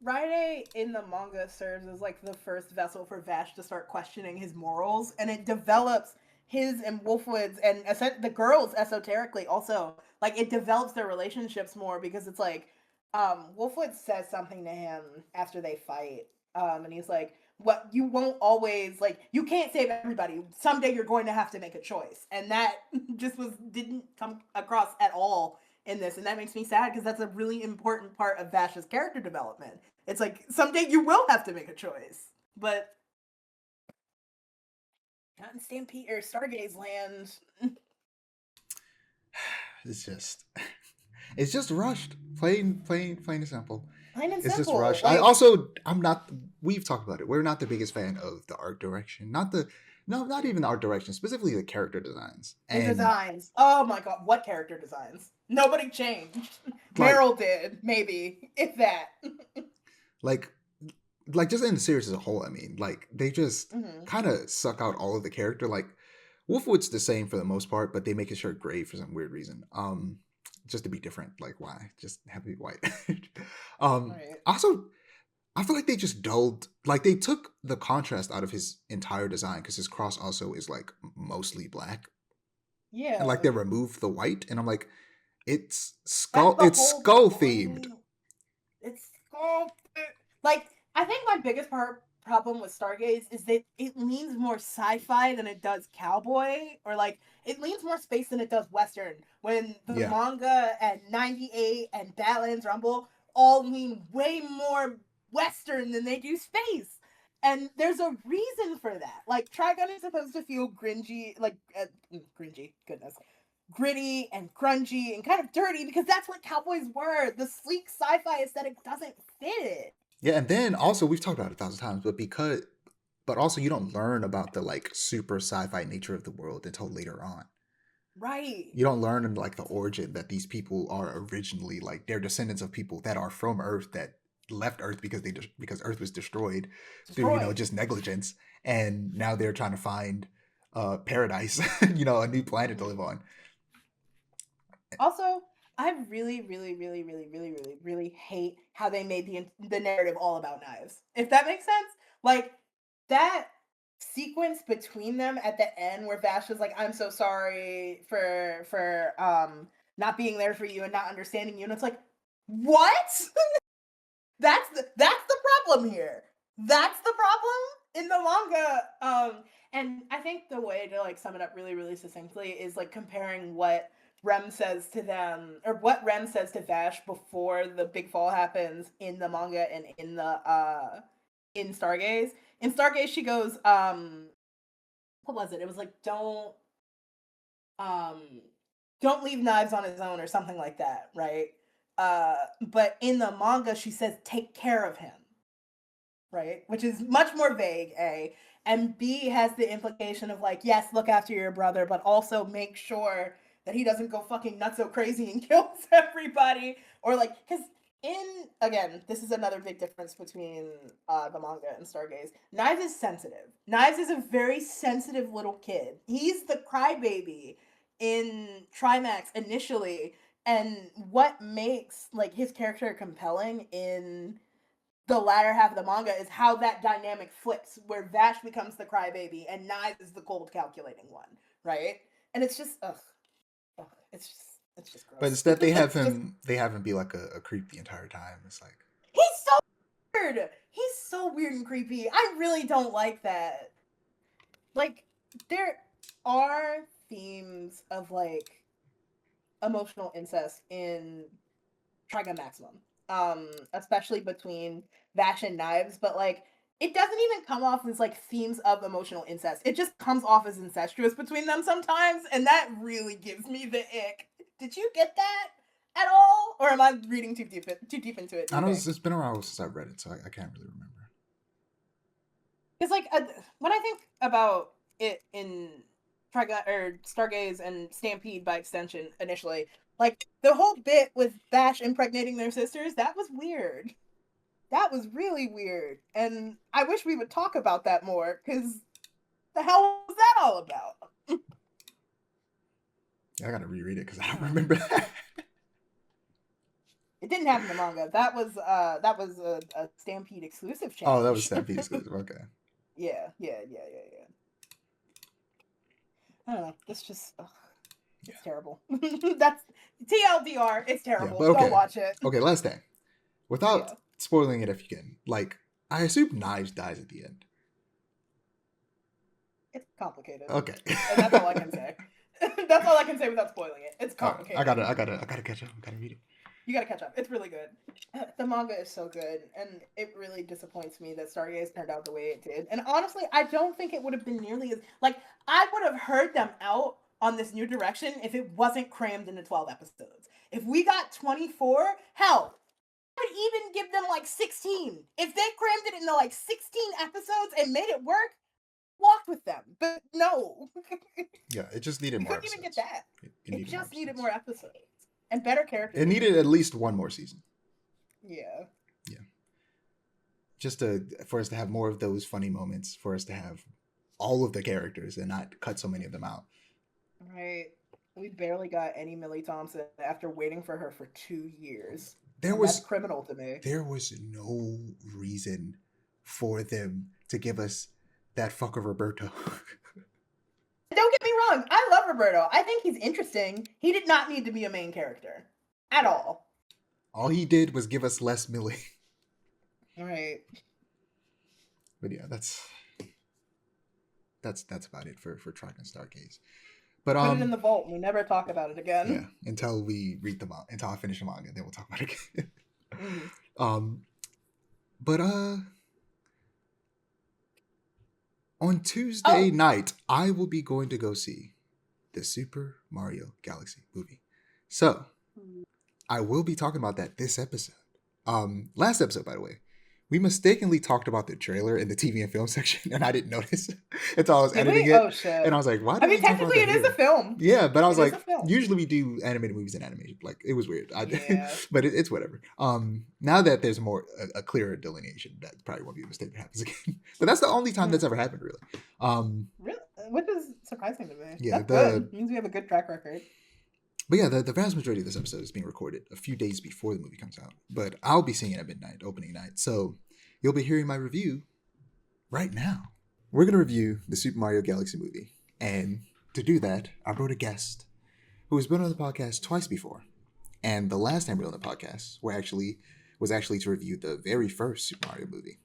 Ride in the manga serves as like the first vessel for Vash to start questioning his morals, and it develops his and Wolfwood's and the girls esoterically also. Like it develops their relationships more because it's like Wolfwood says something to him after they fight, and he's like, "What, you won't always, like, you can't save everybody. Someday you're going to have to make a choice," and that just didn't come across at all in this, and that makes me sad because that's a really important part of Vash's character development. It's like someday you will have to make a choice, but not in Stampede or Stargaze land. It's just it's just rushed. Plain and simple. Plain and It's just simple. rushed. Like I'm not. We've talked about it. We're not the biggest fan of the art direction. Not even the art direction. Specifically the character designs. the And designs. Oh my god, what character designs? Nobody changed. like Meryl did, maybe, if that. like like just in the series as a whole. I mean, like they just Mm-hmm. kind of suck out all of the character. Like Wolfwood's the same for the most part, but they make his shirt gray for some weird reason. Just to be different. Like, why? Just have it be white. Right. Also, I feel like they just dulled, like they took the contrast out of his entire design because his cross also is like mostly black, and like Yeah. they removed the white, and I'm like, That's the it's whole skull themed. point. It's so like I think my biggest problem with Stargaze is that it leans more sci-fi than it does cowboy, or like it leans more space than it does western. When the Yeah, manga and 98 and Badlands Rumble all lean way more western than they do space. And there's a reason for that. Like Trigun is supposed to feel gringy, like gringy, goodness, gritty and grungy and kind of dirty because that's what cowboys were. The sleek sci-fi aesthetic doesn't fit it. yeah, and then also we've talked about it 1,000 times, but also you don't learn about the like super sci-fi nature of the world until later on. Right. You don't learn like the origin that these people are originally like they're descendants of people that are from Earth that left Earth because Earth was destroyed through Destroyed. just negligence, and now they're trying to find paradise, a new planet to live on. Also, I really, really, really, really, really, really, really hate how they made the narrative all about knives. If that makes sense, like that sequence between them at the end where Vash was like, "I'm so sorry for not being there for you and not understanding you," and it's like, what? That's the problem here. That's the problem in the manga. And I think the way to like sum it up really, really succinctly is like comparing what Rem says to them, or what Rem says to Vash before the big fall happens in the manga and in the in Stargaze. In Stargaze, she goes, what was it? It was like um don't leave knives on his own or something like that, right? But in the manga, she says take care of him, right? Which is much more vague, A. And B has the implication of like, yes, look after your brother, but also make sure that he doesn't go fucking nutso crazy and kills everybody. Or like, because again, this is another big difference between the manga and Stargaze. Knives is sensitive. Knives is a very sensitive little kid. He's the crybaby in Trimax initially, and what makes like his character compelling in the latter half of the manga is how that dynamic flips, where Vash becomes the crybaby and Knives is the cold, calculating one, right? And it's just, ugh, it's just But gross. instead, It's just, they have him be like a creep the entire time. It's like, he's so weird. He's so weird and creepy. I really don't like that. Like, there are themes of like emotional incest in Trigun Maximum, especially between Vash and Knives, but like it doesn't even come off as like themes of emotional incest. It just comes off as incestuous between them sometimes, and that really gives me the ick. Did you get that at all, or am I reading too deep into it? Do I you know think? it's been around since I read it, so I can't really remember. Because like when I think about it in Trigun or Stargaze and Stampede by extension, initially, like the whole bit with Bash impregnating their sisters, that was weird. That was really weird, and I wish we would talk about that more. Because the hell was that all about? Yeah, I gotta reread it because I don't remember that. It didn't happen in the manga. That was a Stampede exclusive Oh, that was change. Stampede exclusive. Okay. Yeah. I don't know. It's just Yeah. it's terrible. That's TLDR. It's Yeah, terrible. but Don't okay. watch it. Okay, last thing. Without Yeah, spoiling it if you can. Like, I assume Knives dies at the end. it's complicated, Okay. and that's all I can say. That's all I can say without spoiling it. It's All right. complicated. I gotta catch up. I gotta read it. You gotta catch up. It's really good. The manga is so good, and it really disappoints me that Stargaze turned out the way it did. And honestly, I don't think it would have been nearly as like I would have heard them out on this new direction if it wasn't crammed into 12 episodes. If we got 24, hell, I would even give them like 16. If they crammed it into like 16 episodes and made it work, walked with them. But no, Yeah, it just needed we more couldn't even episodes. get that. It It needed more just needed episodes. more episodes and better character It needed development. at least one more season. Yeah. Yeah. Just for us to have more of those funny moments, for us to have all of the characters and not cut so many of them out. Right. We barely got any Millie Thompson after waiting for her for 2 years. There And that's was criminal to me. there was no reason for them to give us that fucker Roberto. Don't get me wrong, I love Roberto. I think he's interesting. He did not need to be a main character at all. All he did was give us less Millie. Right. But yeah, that's about it for Trigun Stargaze. But Put it in the vault. We never talk about it again. yeah, until we read the manga, until I finish the manga, then we'll talk about it again. Mm. But on Tuesday night, I will be going to go see the Super Mario Galaxy movie. So I will be talking about that this episode. Last episode, by the way, we mistakenly talked about the trailer in the TV and film section, and I didn't notice until I was editing it. Oh shit! And I was like, "Why?" I mean, technically, it is a film. Yeah, but I was It is like, a film. usually we do animated movies and animation. Like, it was weird. Yeah. But it's whatever. Now that there's more a clearer delineation, that probably won't be a mistake that happens again. But that's the only time that's ever happened, really. Really, which is surprising to me. Yeah, That's good. It means we have a good track record. But yeah, the vast majority of this episode is being recorded a few days before the movie comes out. But I'll be seeing it at midnight, opening night. So you'll be hearing my review right now. We're going to review the Super Mario Galaxy movie. And to do that, I brought a guest who has been on the podcast twice before. And the last time we were on the podcast was actually to review the very first Super Mario movie.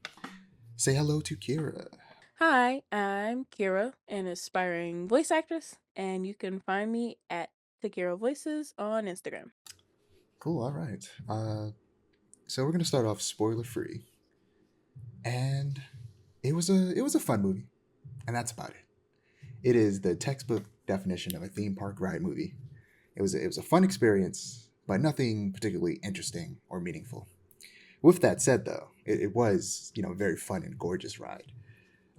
Say hello to Kira. Hi, I'm Kira, an aspiring voice actress, and you can find me at Takira Voices on Instagram. Cool, all right. So we're gonna start off spoiler free. And it was a fun movie. And that's about it. It is the textbook definition of a theme park ride movie. It was a fun experience, but nothing particularly interesting or meaningful. With that said, though, it was, a very fun and gorgeous ride.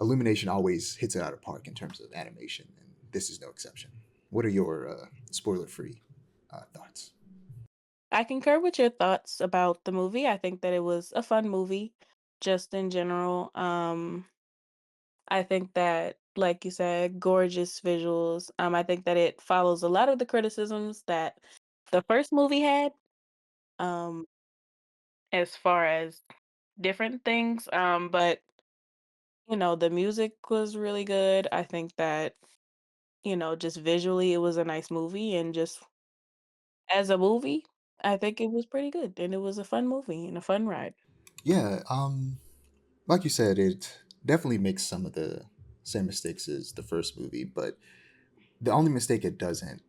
Illumination always hits it out of park in terms of animation, and this is no exception. What are your spoiler-free thoughts? I concur with your thoughts about the movie. I think that it was a fun movie, just in general. I think that, like you said, gorgeous visuals. I think that it follows a lot of the criticisms that the first movie had, um, as far as different things. But the music was really good. I think that, just visually, it was a nice movie, and just as a movie, I think it was pretty good, and it was a fun movie and a fun ride. Yeah, like you said, it definitely makes some of the same mistakes as the first movie, but the only mistake it doesn't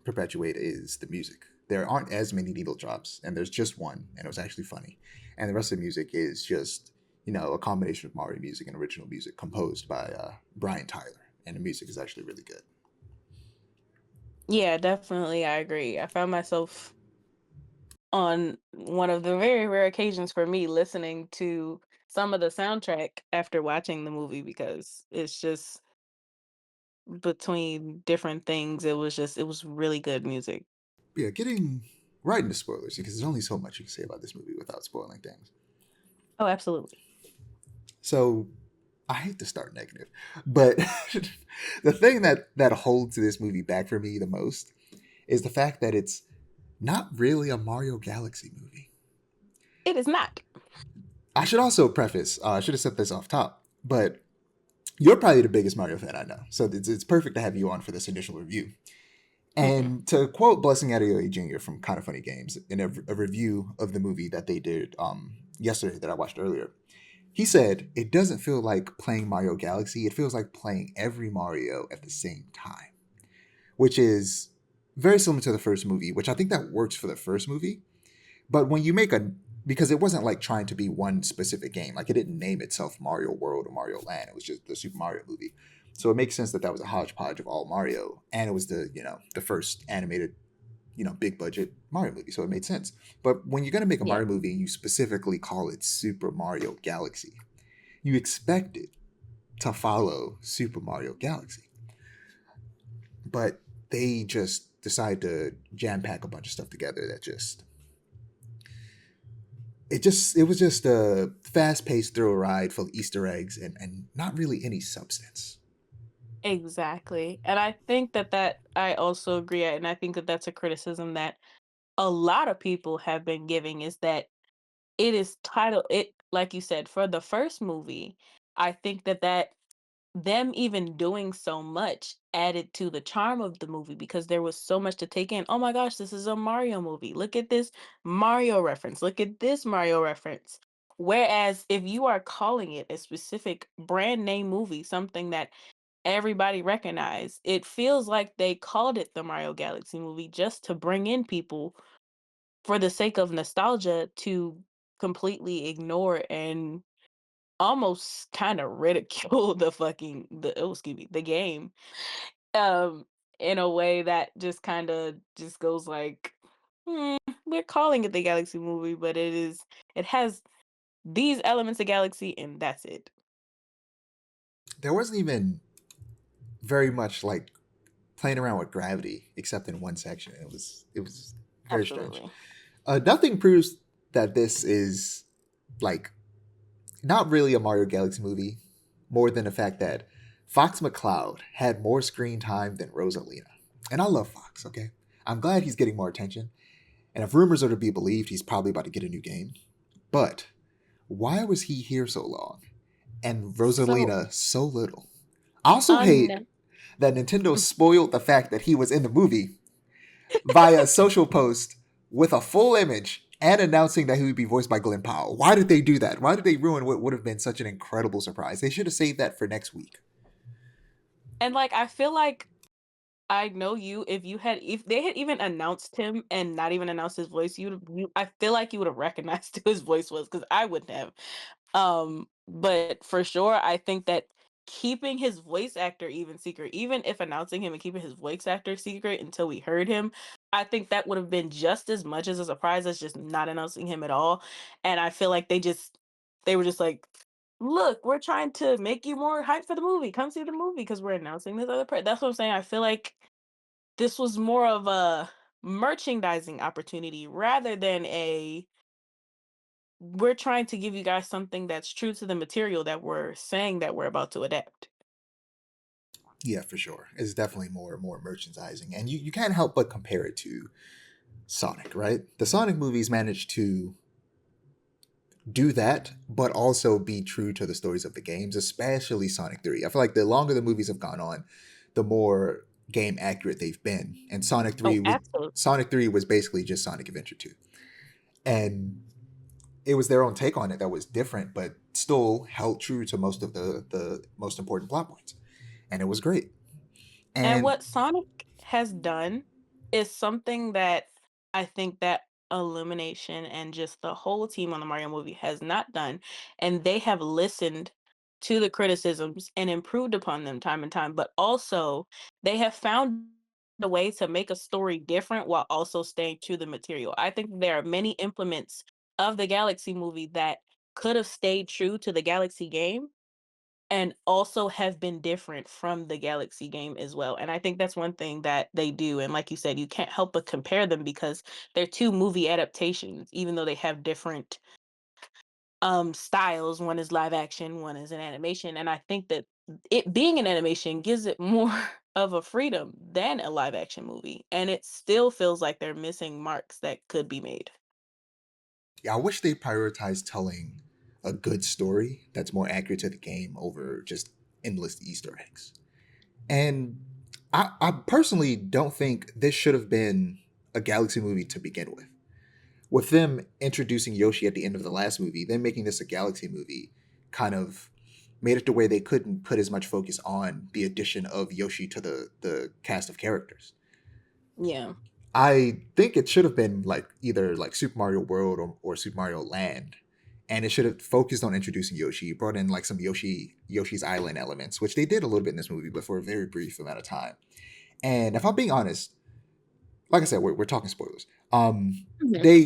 perpetuate is the music. There aren't as many needle drops, and there's just one, and it was actually funny. And the rest of the music is just, a combination of Mario music and original music composed by Brian Tyler, and the music is actually really good. Yeah, definitely, I agree. I found myself on one of the very rare occasions for me listening to some of the soundtrack after watching the movie, because it's just between different things, it was really good music. Yeah, getting right into spoilers, because there's only so much you can say about this movie without spoiling things. Oh, absolutely. So I hate to start negative, but the thing that holds this movie back for me the most is the fact that it's not really a Mario Galaxy movie. It is not. I should also preface, I should have said this off top, but you're probably the biggest Mario fan I know, so it's perfect to have you on for this initial review. And to quote Blessing Adeoye Jr. from Kind of Funny Games in a review of the movie that they did yesterday that I watched earlier, he said, "It doesn't feel like playing Mario Galaxy. It feels like playing every Mario at the same time," which is very similar to the first movie, which I think that works for the first movie. But when you make because it wasn't like trying to be one specific game, like it didn't name itself Mario World or Mario Land. It was just the Super Mario movie. So it makes sense that was a hodgepodge of all Mario, and it was the first animated, big budget Mario movie. So it made sense. But when you're gonna make a Mario movie and you specifically call it Super Mario Galaxy, you expect it to follow Super Mario Galaxy. But they just decide to jam pack a bunch of stuff together that it was just a fast paced thrill ride full of Easter eggs and not really any substance. Exactly. And I think that I also agree, and I think that that's a criticism that a lot of people have been giving, is that it is titled it, like you said, for the first movie. I think that them even doing so much added to the charm of the movie because there was so much to take in. Oh my gosh, this is a Mario movie. Look at this Mario reference. Look at this Mario reference. Whereas if you are calling it a specific brand name movie, something that everybody recognized, it feels like they called it the Mario Galaxy movie just to bring in people for the sake of nostalgia, to completely ignore and almost kind of ridicule the game, um in a way that just kind of just goes like, "Hmm, we're calling it the Galaxy movie, but it has these elements of Galaxy and that's it." There wasn't even very much like playing around with gravity except in one section. It was very strange. Absolutely. Nothing proves that this is like not really a Mario Galaxy movie, more than the fact that Fox McCloud had more screen time than Rosalina. And I love Fox, okay? I'm glad he's getting more attention. And if rumors are to be believed, he's probably about to get a new game. But why was he here so long and So Rosalina so little? I also hate un that Nintendo spoiled the fact that he was in the movie via a social post with a full image and announcing that he would be voiced by Glenn Powell. Why did they do that? Why did they ruin what would have been such an incredible surprise? They should have saved that for next week. and like I feel like I know you, if they had even announced him and not even announced his voice, I feel like you would have recognized who his voice was, because I wouldn't have. But for sure, I think that keeping his voice actor even secret, even if announcing him and keeping his voice actor secret until we heard him, I think that would have been just as much as a surprise as just not announcing him at all. And I feel like they were just like, look, we're trying to make you more hyped for the movie. Come see the movie because we're announcing this other That's what I'm saying. I feel like this was more of a merchandising opportunity rather than a, we're trying to give you guys something that's true to the material that we're saying that we're about to adapt. Yeah, for sure. It's definitely more merchandising. And you can't help but compare it to Sonic, right? The Sonic movies managed to do that, but also be true to the stories of the games, especially Sonic 3. I feel like the longer the movies have gone on, the more game accurate they've been. And Oh, absolutely. Sonic 3 was basically just Sonic Adventure 2. And it was their own take on it that was different, but still held true to most of the most important plot points. And it was great. And And what Sonic has done is something that I think that Illumination and just the whole team on the Mario movie has not done. And they have listened to the criticisms and improved upon them time and time. But also, they have found a way to make a story different while also staying true to the material. I think there are many implements of the Galaxy movie that could have stayed true to the Galaxy game and also have been different from the Galaxy game as well. And I think that's one thing that they do. And like you said, you can't help but compare them because they're two movie adaptations, even though they have different styles. One is live action, one is an animation. And I think that it being an animation gives it more of a freedom than a live action movie. And it still feels like they're missing marks that could be made. yeah, I wish they prioritized telling a good story that's more accurate to the game over just endless Easter eggs. And I personally don't think this should have been a Galaxy movie to begin with. With them introducing Yoshi at the end of the last movie, then making this a Galaxy movie kind of made it to where they couldn't put as much focus on the addition of Yoshi to the cast of characters. Yeah. I think it should have been like either like Super Mario World or Super Mario Land, and it should have focused on introducing Yoshi. Brought in like some Yoshi's Island elements, which they did a little bit in this movie, but for a very brief amount of time. And if I'm being honest, like I said, we're talking spoilers. Mhm. They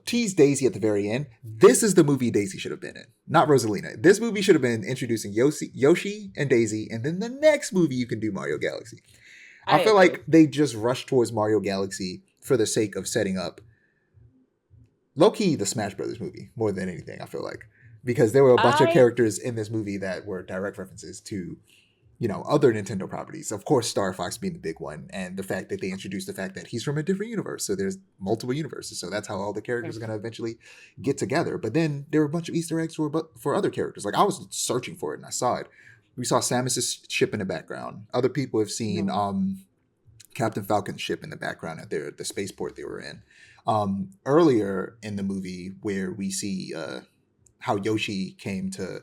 tease Daisy at the very end. This is the movie Daisy should have been in, not Rosalina. This movie should have been introducing Yoshi and Daisy, and then the next movie you can do Mario Galaxy. I I feel agree. like they just rushed towards Mario Galaxy for the sake of setting up low key the Smash Brothers movie more than anything. I feel like because there were a bunch of I characters in this movie that were direct references to other Nintendo properties. Of course, Star Fox being the big one, and the fact that they introduced the fact that he's from a different universe. So there's multiple universes. So that's how all the characters are Mhm. going to eventually get together. But then there were a bunch of Easter eggs for other characters. Like I was searching for it and I saw it. We saw Samus's ship in the background. Other people have seen Mhm. Captain Falcon's ship in the background at the spaceport they were in. Earlier in the movie, where we see how Yoshi came to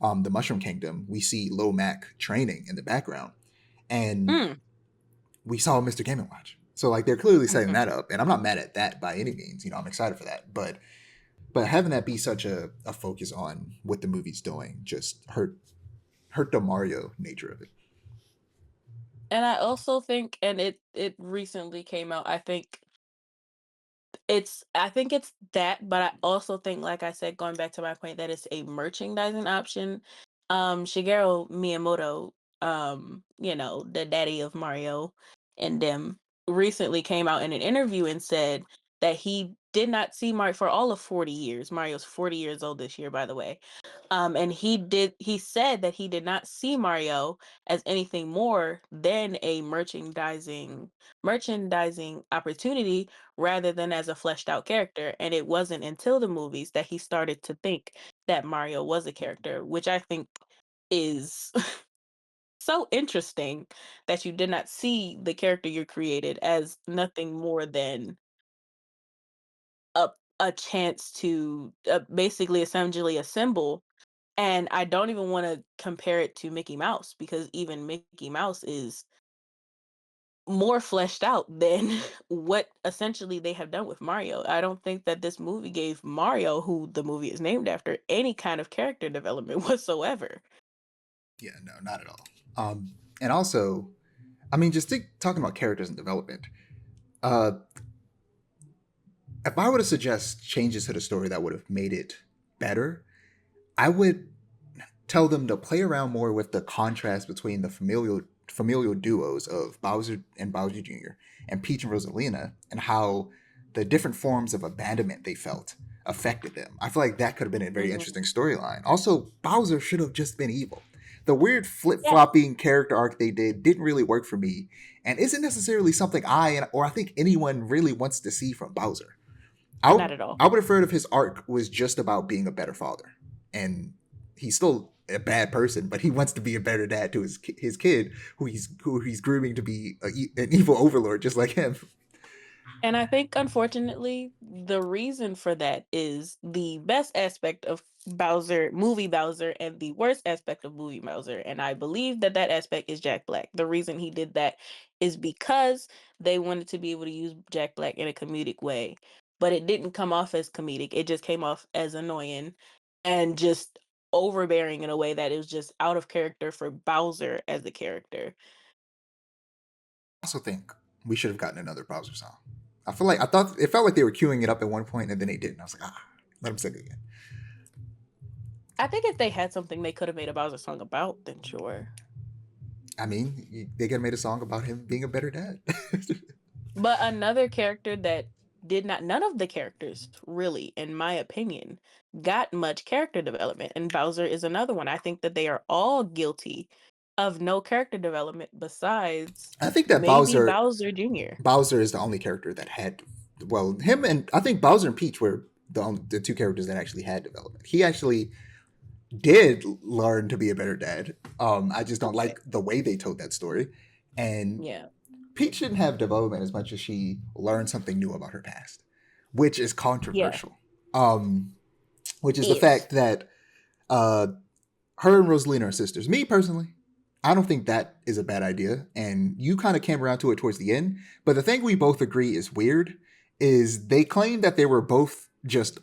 the Mushroom Kingdom, we see Lil Mac training in the background, and Mm. we saw Mr. Game and Watch. So like they're clearly setting Mhm. that up, and I'm not mad at that by any means. I'm excited for that, but having that be such a focus on what the movie's doing just hurt the Mario nature of it. And I also think, and it recently came out, I think it's that, but I also think, like I said, going back to my point, that it's a merchandising option. Shigeru Miyamoto, the daddy of Mario and them, recently came out in an interview and said that he did not see Mario for all of 40 years. Mario's 40 years old this year, by the way. And he said that he did not see Mario as anything more than a merchandising opportunity rather than as a fleshed out character. And it wasn't until the movies that he started to think that Mario was a character, which I think is so interesting, that you did not see the character you created as nothing more than a a chance to basically essentially a symbol. And I don't even want to compare it to Mickey Mouse, because even Mickey Mouse is more fleshed out than what essentially they have done with Mario. I don't think that this movie gave Mario, who the movie is named after, any kind of character development whatsoever. Yeah, no, not at all. And also, I mean, just talking about characters and development. Uh, if I were to suggest changes to the story that would have made it better, I would tell them to play around more with the contrast between the familial duos of Bowser and Bowser Jr. and Peach and Rosalina, and how the different forms of abandonment they felt affected them. I feel like that could have been a very Mhm. interesting storyline. Also, Bowser should have just been evil. The weird flip Yeah, flopping character arc they didn't really work for me, and isn't necessarily something or I think anyone really wants to see from Bowser. I would not at all. I would have heard if his arc was just about being a better father, and he's still a bad person, but he wants to be a better dad to his kid, who he's grooming to be an evil overlord, just like him. And I think, unfortunately, the reason for that is the best aspect of movie Bowser, and the worst aspect of movie Bowser. And I believe that that aspect is Jack Black. The reason he did that is because they wanted to be able to use Jack Black in a comedic way. But it didn't come off as comedic, it just came off as annoying and just overbearing in a way that it was just out of character for Bowser as a character. I also think we should have gotten another Bowser song. I thought it felt like they were queuing it up at one point and then they didn't. I was like, let him sing again. I think if they had something they could have made a Bowser song about, then sure. I mean, they could have made a song about him being a better dad. But another character that did not none of the characters really, in my opinion, got much character development, and Bowser is another one. I think that they are all guilty of no character development besides I think that maybe Bowser Bowser Jr. Bowser is the only character that had, well, him and I think Bowser and Peach were the two characters that actually had development. He actually did learn to be a better dad. I just don't Okay. like the way they told that story. And Yeah. Peach didn't have development as much as she learned something new about her past, which is Yeah. controversial. Which is the Is. fact that uh, her and Rosalina are sisters. Me personally, I don't think that is a bad idea. And you kind of came around to it towards the end. But the thing we both agree is weird is they claim that they were both just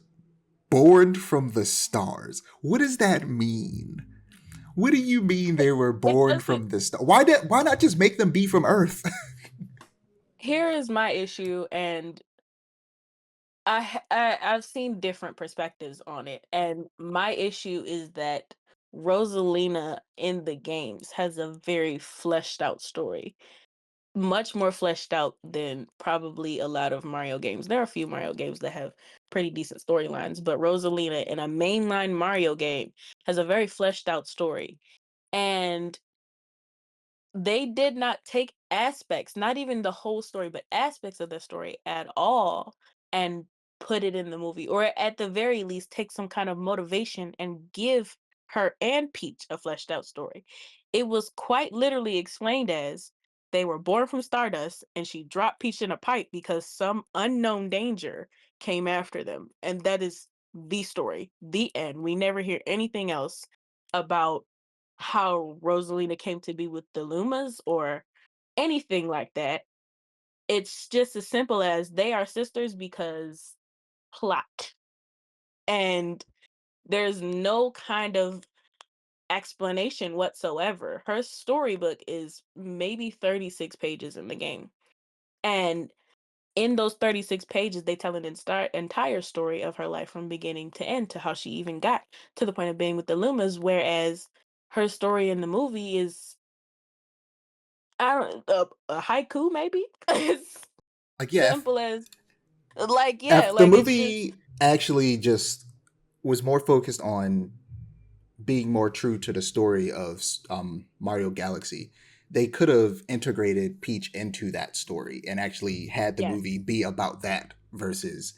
born from the stars. What does that mean? What do you mean they were It born doesn't. from the star? Why not just make them be from Earth? Here is my issue, and I've seen different perspectives on it, and my issue is that Rosalina in the games has a very fleshed out story, much more fleshed out than probably a lot of Mario games. There are a few Mario games that have pretty decent storylines, but Rosalina in a mainline Mario game has a very fleshed out story. And they did not take aspects, not even the whole story, but aspects of the story at all and put it in the movie, or at the very least take some kind of motivation and give her and Peach a fleshed out story. It was quite literally explained as they were born from stardust and she dropped Peach in a pipe because some unknown danger came after them. And that is the story, the end. We never hear anything else about how Rosalina came to be with the Lumas or anything like that. It's just as simple as they are sisters because plot. And there's no kind of explanation whatsoever. Her storybook is maybe 36 pages in the game. And in those 36 pages, they tell an entire story of her life from beginning to end to how she even got to the point of being with the Lumas, whereas her story in the movie is I don't a haiku maybe? It's Like, yeah, simple as like, yeah, if the like it's just movie actually just was more focused on being more true to the story of Mario Galaxy, they could have integrated Peach into that story and actually had the yes, movie be about that versus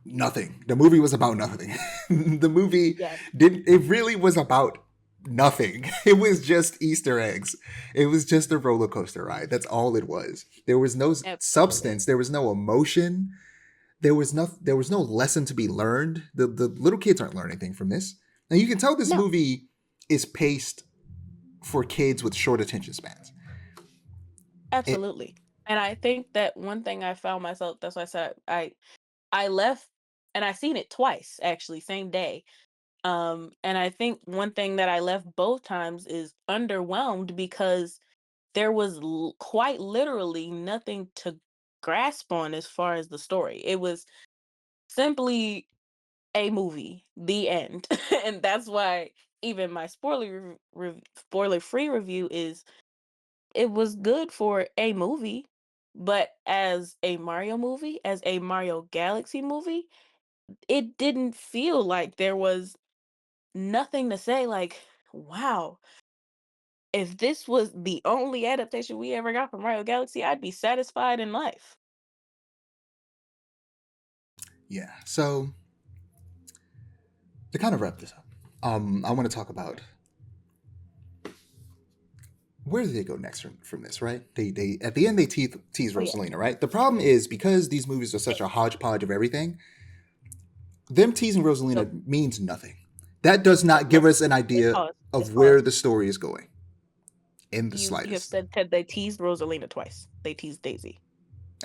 nothing. The movie was about nothing. The movie yes, didn't. It really was about nothing. It was just Easter eggs. It was just a roller coaster ride. That's all it was. There was no absolutely. substance. There was no emotion. There was no lesson to be learned. The little kids aren't learning anything from this. Now you can tell this No, movie is paced for kids with short attention spans. It absolutely. And I think that one thing I found myself that's why I said I left and I seen it twice actually, same day. And I think one thing that I left both times is underwhelmed because there was quite literally nothing to grasp on as far as the story. It was simply a movie, the end. And that's why even my spoiler free review is it was good for a movie, but as a Mario movie, as a Mario Galaxy movie, it didn't feel like there was nothing to say like, wow, if this was the only adaptation we ever got from Mario Galaxy, I'd be satisfied in life. yeah. So to kind of wrap this up, I want to talk about where do they go next from this, right? They at the end they tease Oh yeah. Rosalina, right? The problem is because these movies are such a hodgepodge of everything, them teasing So Rosalina means nothing. That does so not give let's us an let's idea pause. Let's of where pause. the story is going in the You have slightest. said Ted they teased Rosalina twice. They teased Daisy.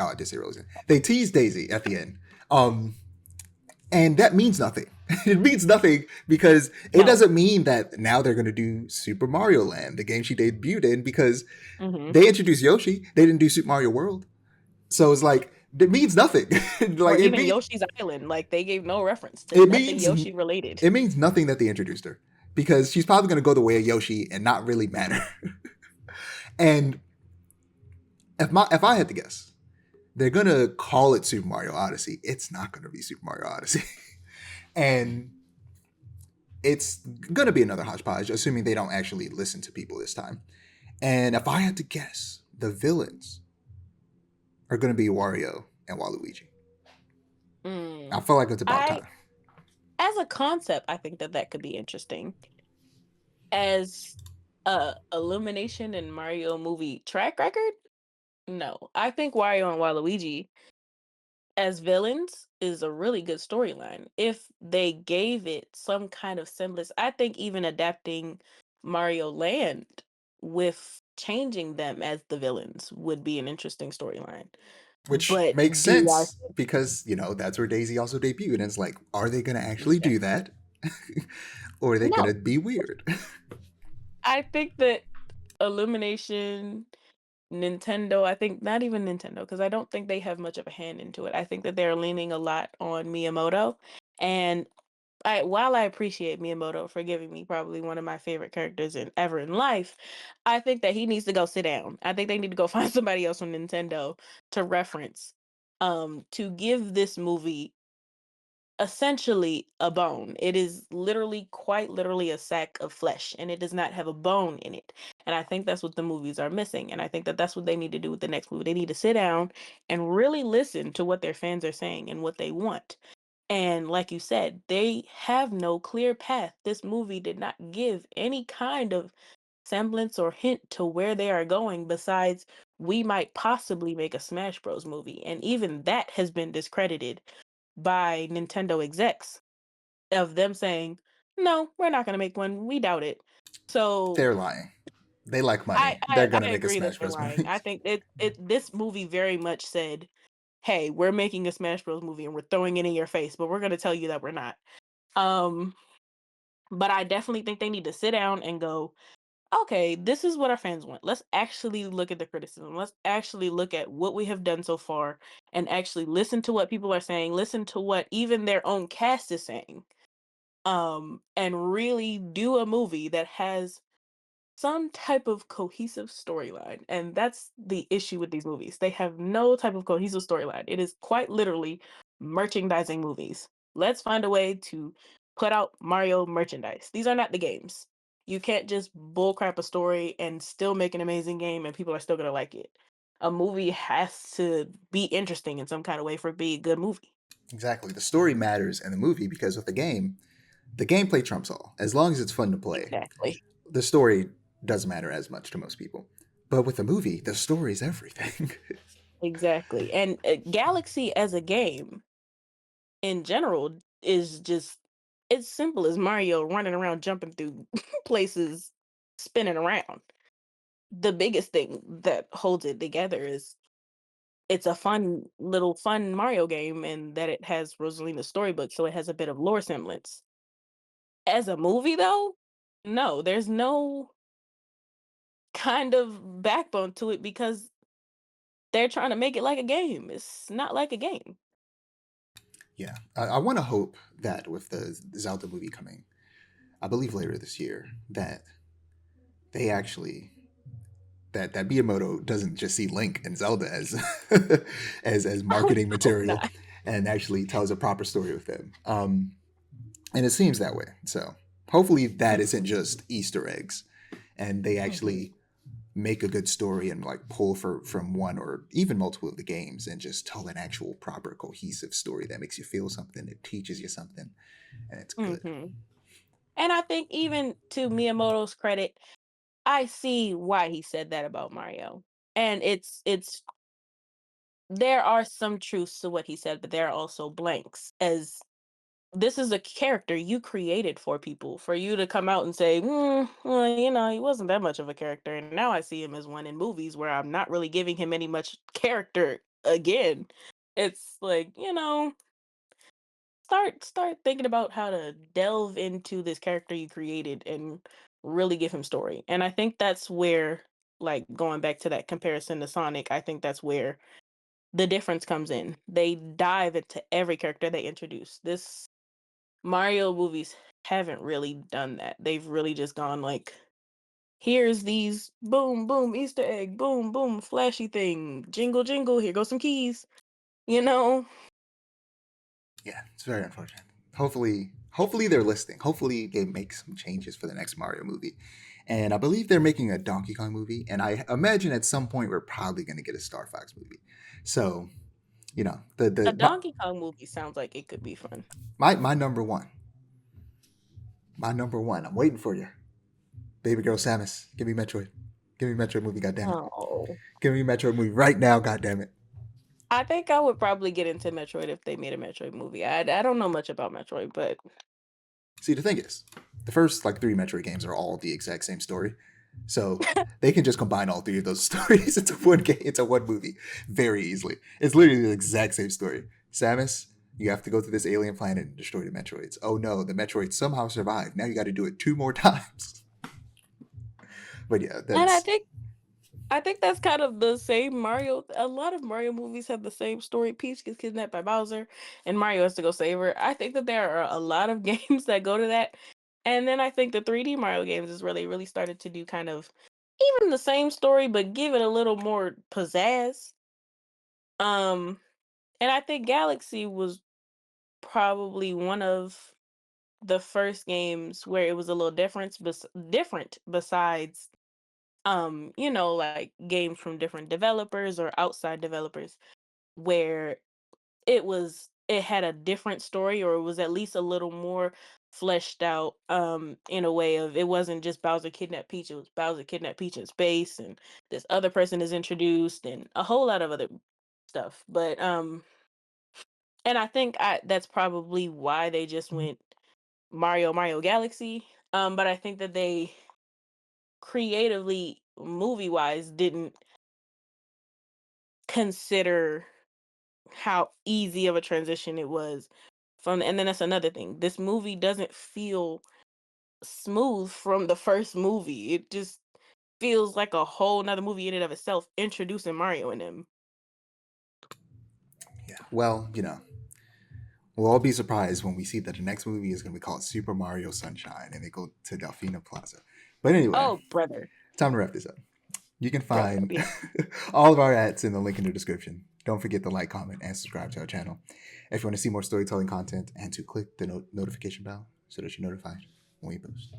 Oh, I did say Rosalina. They tease Daisy at the end. Um, and that means nothing. It means nothing because it No. doesn't mean that now they're going to do Super Mario Land, the game she debuted in, because Hmm. they introduced Yoshi. They didn't do Super Mario World. So it's like it means nothing. Or Like even Yoshi's Island. Like they gave no reference to it nothing means Yoshi related. it means nothing that they introduced her because she's probably going to go the way of Yoshi and not really matter. And if I had to guess, they're going to call it Super Mario Odyssey. It's not going to be Super Mario Odyssey. And it's going to be another hodgepodge, assuming they don't actually listen to people this time. And if I had to guess, the villains are going to be Wario and Waluigi. I Mm. feel like it's about I time. as a concept, I think that that could be interesting. As a Illumination and Mario movie track record, no. I think Wario and Waluigi as villains is a really good storyline. If they gave it some kind of semblance, I think even adapting Mario Land with changing them as the villains would be an interesting storyline. Which But makes do I sense because, that's where Daisy also debuted. And it's like, are they going to actually yeah. do that? Or are they going No. to be weird? I think that Illumination, Nintendo, I think not even Nintendo, because I don't think they have much of a hand into it. I think that they're leaning a lot on Miyamoto. And while I appreciate Miyamoto for giving me probably one of my favorite characters in ever in life, I think that he needs to go sit down. I think they need to go find somebody else on Nintendo to reference, to give this movie essentially a bone. It is literally, quite literally, a sack of flesh, and it does not have a bone in it. And I think that's what the movies are missing. And I think that that's what they need to do with the next movie. They need to sit down and really listen to what their fans are saying and what they want. And like you said, they have no clear path. This movie did not give any kind of semblance or hint to where they are going besides we might possibly make a Smash Bros movie. And even that has been discredited by Nintendo execs of them saying, "No, we're not going to make one. We doubt it." So They're lying. They like I, money. They're I gonna I make a agree that Smash they're Bros. lying. movie. I think this movie very much said, "Hey, we're making a Smash Bros movie and we're throwing it in your face, but we're going to tell you that we're not." Um, but I definitely think they need to sit down and go, "Okay, this is what our fans want. Let's actually look at the criticism. Let's actually look at what we have done so far and actually listen to what people are saying, listen to what even their own cast is saying." And really do a movie that has some type of cohesive storyline. And that's the issue with these movies. They have no type of cohesive storyline. It is quite literally merchandising movies. Let's find a way to put out Mario merchandise. These are not the games. You can't just bullcrap a story and still make an amazing game and people are still going to like it. A movie has to be interesting in some kind of way for it to be a good movie. Exactly. The story matters in the movie because with the game, the gameplay trumps all. As long as it's fun to play, Exactly. the story doesn't matter as much to most people. But with a movie, the story is everything. Exactly. And Galaxy as a game in general is just it's simple as Mario running around jumping through places spinning around. The biggest thing that holds it together is it's a fun Mario game and that it has Rosalina's storybook so it has a bit of lore semblance. As a movie though, no, there's no kind of backbone to it because they're trying to make it like a game. It's not like a game. Yeah, I want to hope that with the Zelda movie coming, I believe later this year, that they actually that Miyamoto doesn't just see Link and Zelda as as I marketing hope material not. and actually tells a proper story with them. And it seems that way. So hopefully that isn't just Easter eggs, and they Mhm. actually make a good story and like pull from one or even multiple of the games and just tell an actual proper cohesive story that makes you feel something, it teaches you something, and it's good. Mhm. And I think even to Miyamoto's credit, I see why he said that about Mario. And it's there are some truths to what he said, but there are also blanks. As this is a character you created for people. For you to come out and say, well, he wasn't that much of a character. And now I see him as one in movies where I'm not really giving him any much character again. It's like, start thinking about how to delve into this character you created and really give him story. And I think that's where, like, going back to that comparison to Sonic, I think that's where the difference comes in. They dive into every character they introduce. This Mario movies haven't really done that. They've really just gone like, here's these boom boom Easter egg, boom boom flashy thing, jingle jingle, here goes some keys, you know. Yeah, it's very unfortunate. Hopefully they're listening. Hopefully they make some changes for the next Mario movie. And I believe they're making a Donkey Kong movie, and I imagine at some point we're probably going to get a Star Fox movie. So, A the Donkey Kong movie sounds like it could be fun. my number one, my number one. I'm waiting for you, baby girl Samus. Give me Metroid. Give me Metroid movie. God damn it. Oh. Give me Metroid movie right now. God damn it. I think I would probably get into Metroid if they made a Metroid movie. I don't know much about Metroid, but See, the thing is, the first like three Metroid games are all the exact same story, so they can just combine all three of those stories into one game, into one movie, very easily. It's literally the exact same story. Samus, you have to go to this alien planet and destroy the Metroids. Oh no, the Metroids somehow survived. Now you got to do it two more times. But yeah, and that's I think that's kind of the same Mario. A lot of Mario movies have the same story. Peach gets kidnapped by Bowser, and Mario has to go save her. I think that there are a lot of games that go to that. And then I think the 3D Mario games is where they really started to do kind of even the same story, but give it a little more pizzazz. Um, and I think Galaxy was probably one of the first games where it was a little different besides like games from different developers or outside developers where it had a different story, or it was at least a little more fleshed out in a way of, it wasn't just Bowser kidnapped Peach, it was Bowser kidnapped Peach in space, and this other person is introduced and a whole lot of other stuff. But and I think that's probably why they just went Mario Galaxy. But I think that they creatively, movie wise, didn't consider how easy of a transition it was from. And then that's another thing, this movie doesn't feel smooth from the first movie. It just feels like a whole nother movie in and of itself, introducing Mario and him. Yeah. Well, we'll all be surprised when we see that the next movie is going to be called Super Mario Sunshine and they go to Delfina Plaza. But anyway, Oh, brother. time to wrap this up. You can Brother, find yeah. all of our ads in the link in the description. Don't forget to like, comment, and subscribe to our channel. If you want to see more storytelling content, and to click the notification bell so that you're notified when we post.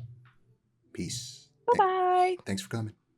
Peace. Bye-bye. Thanks for coming.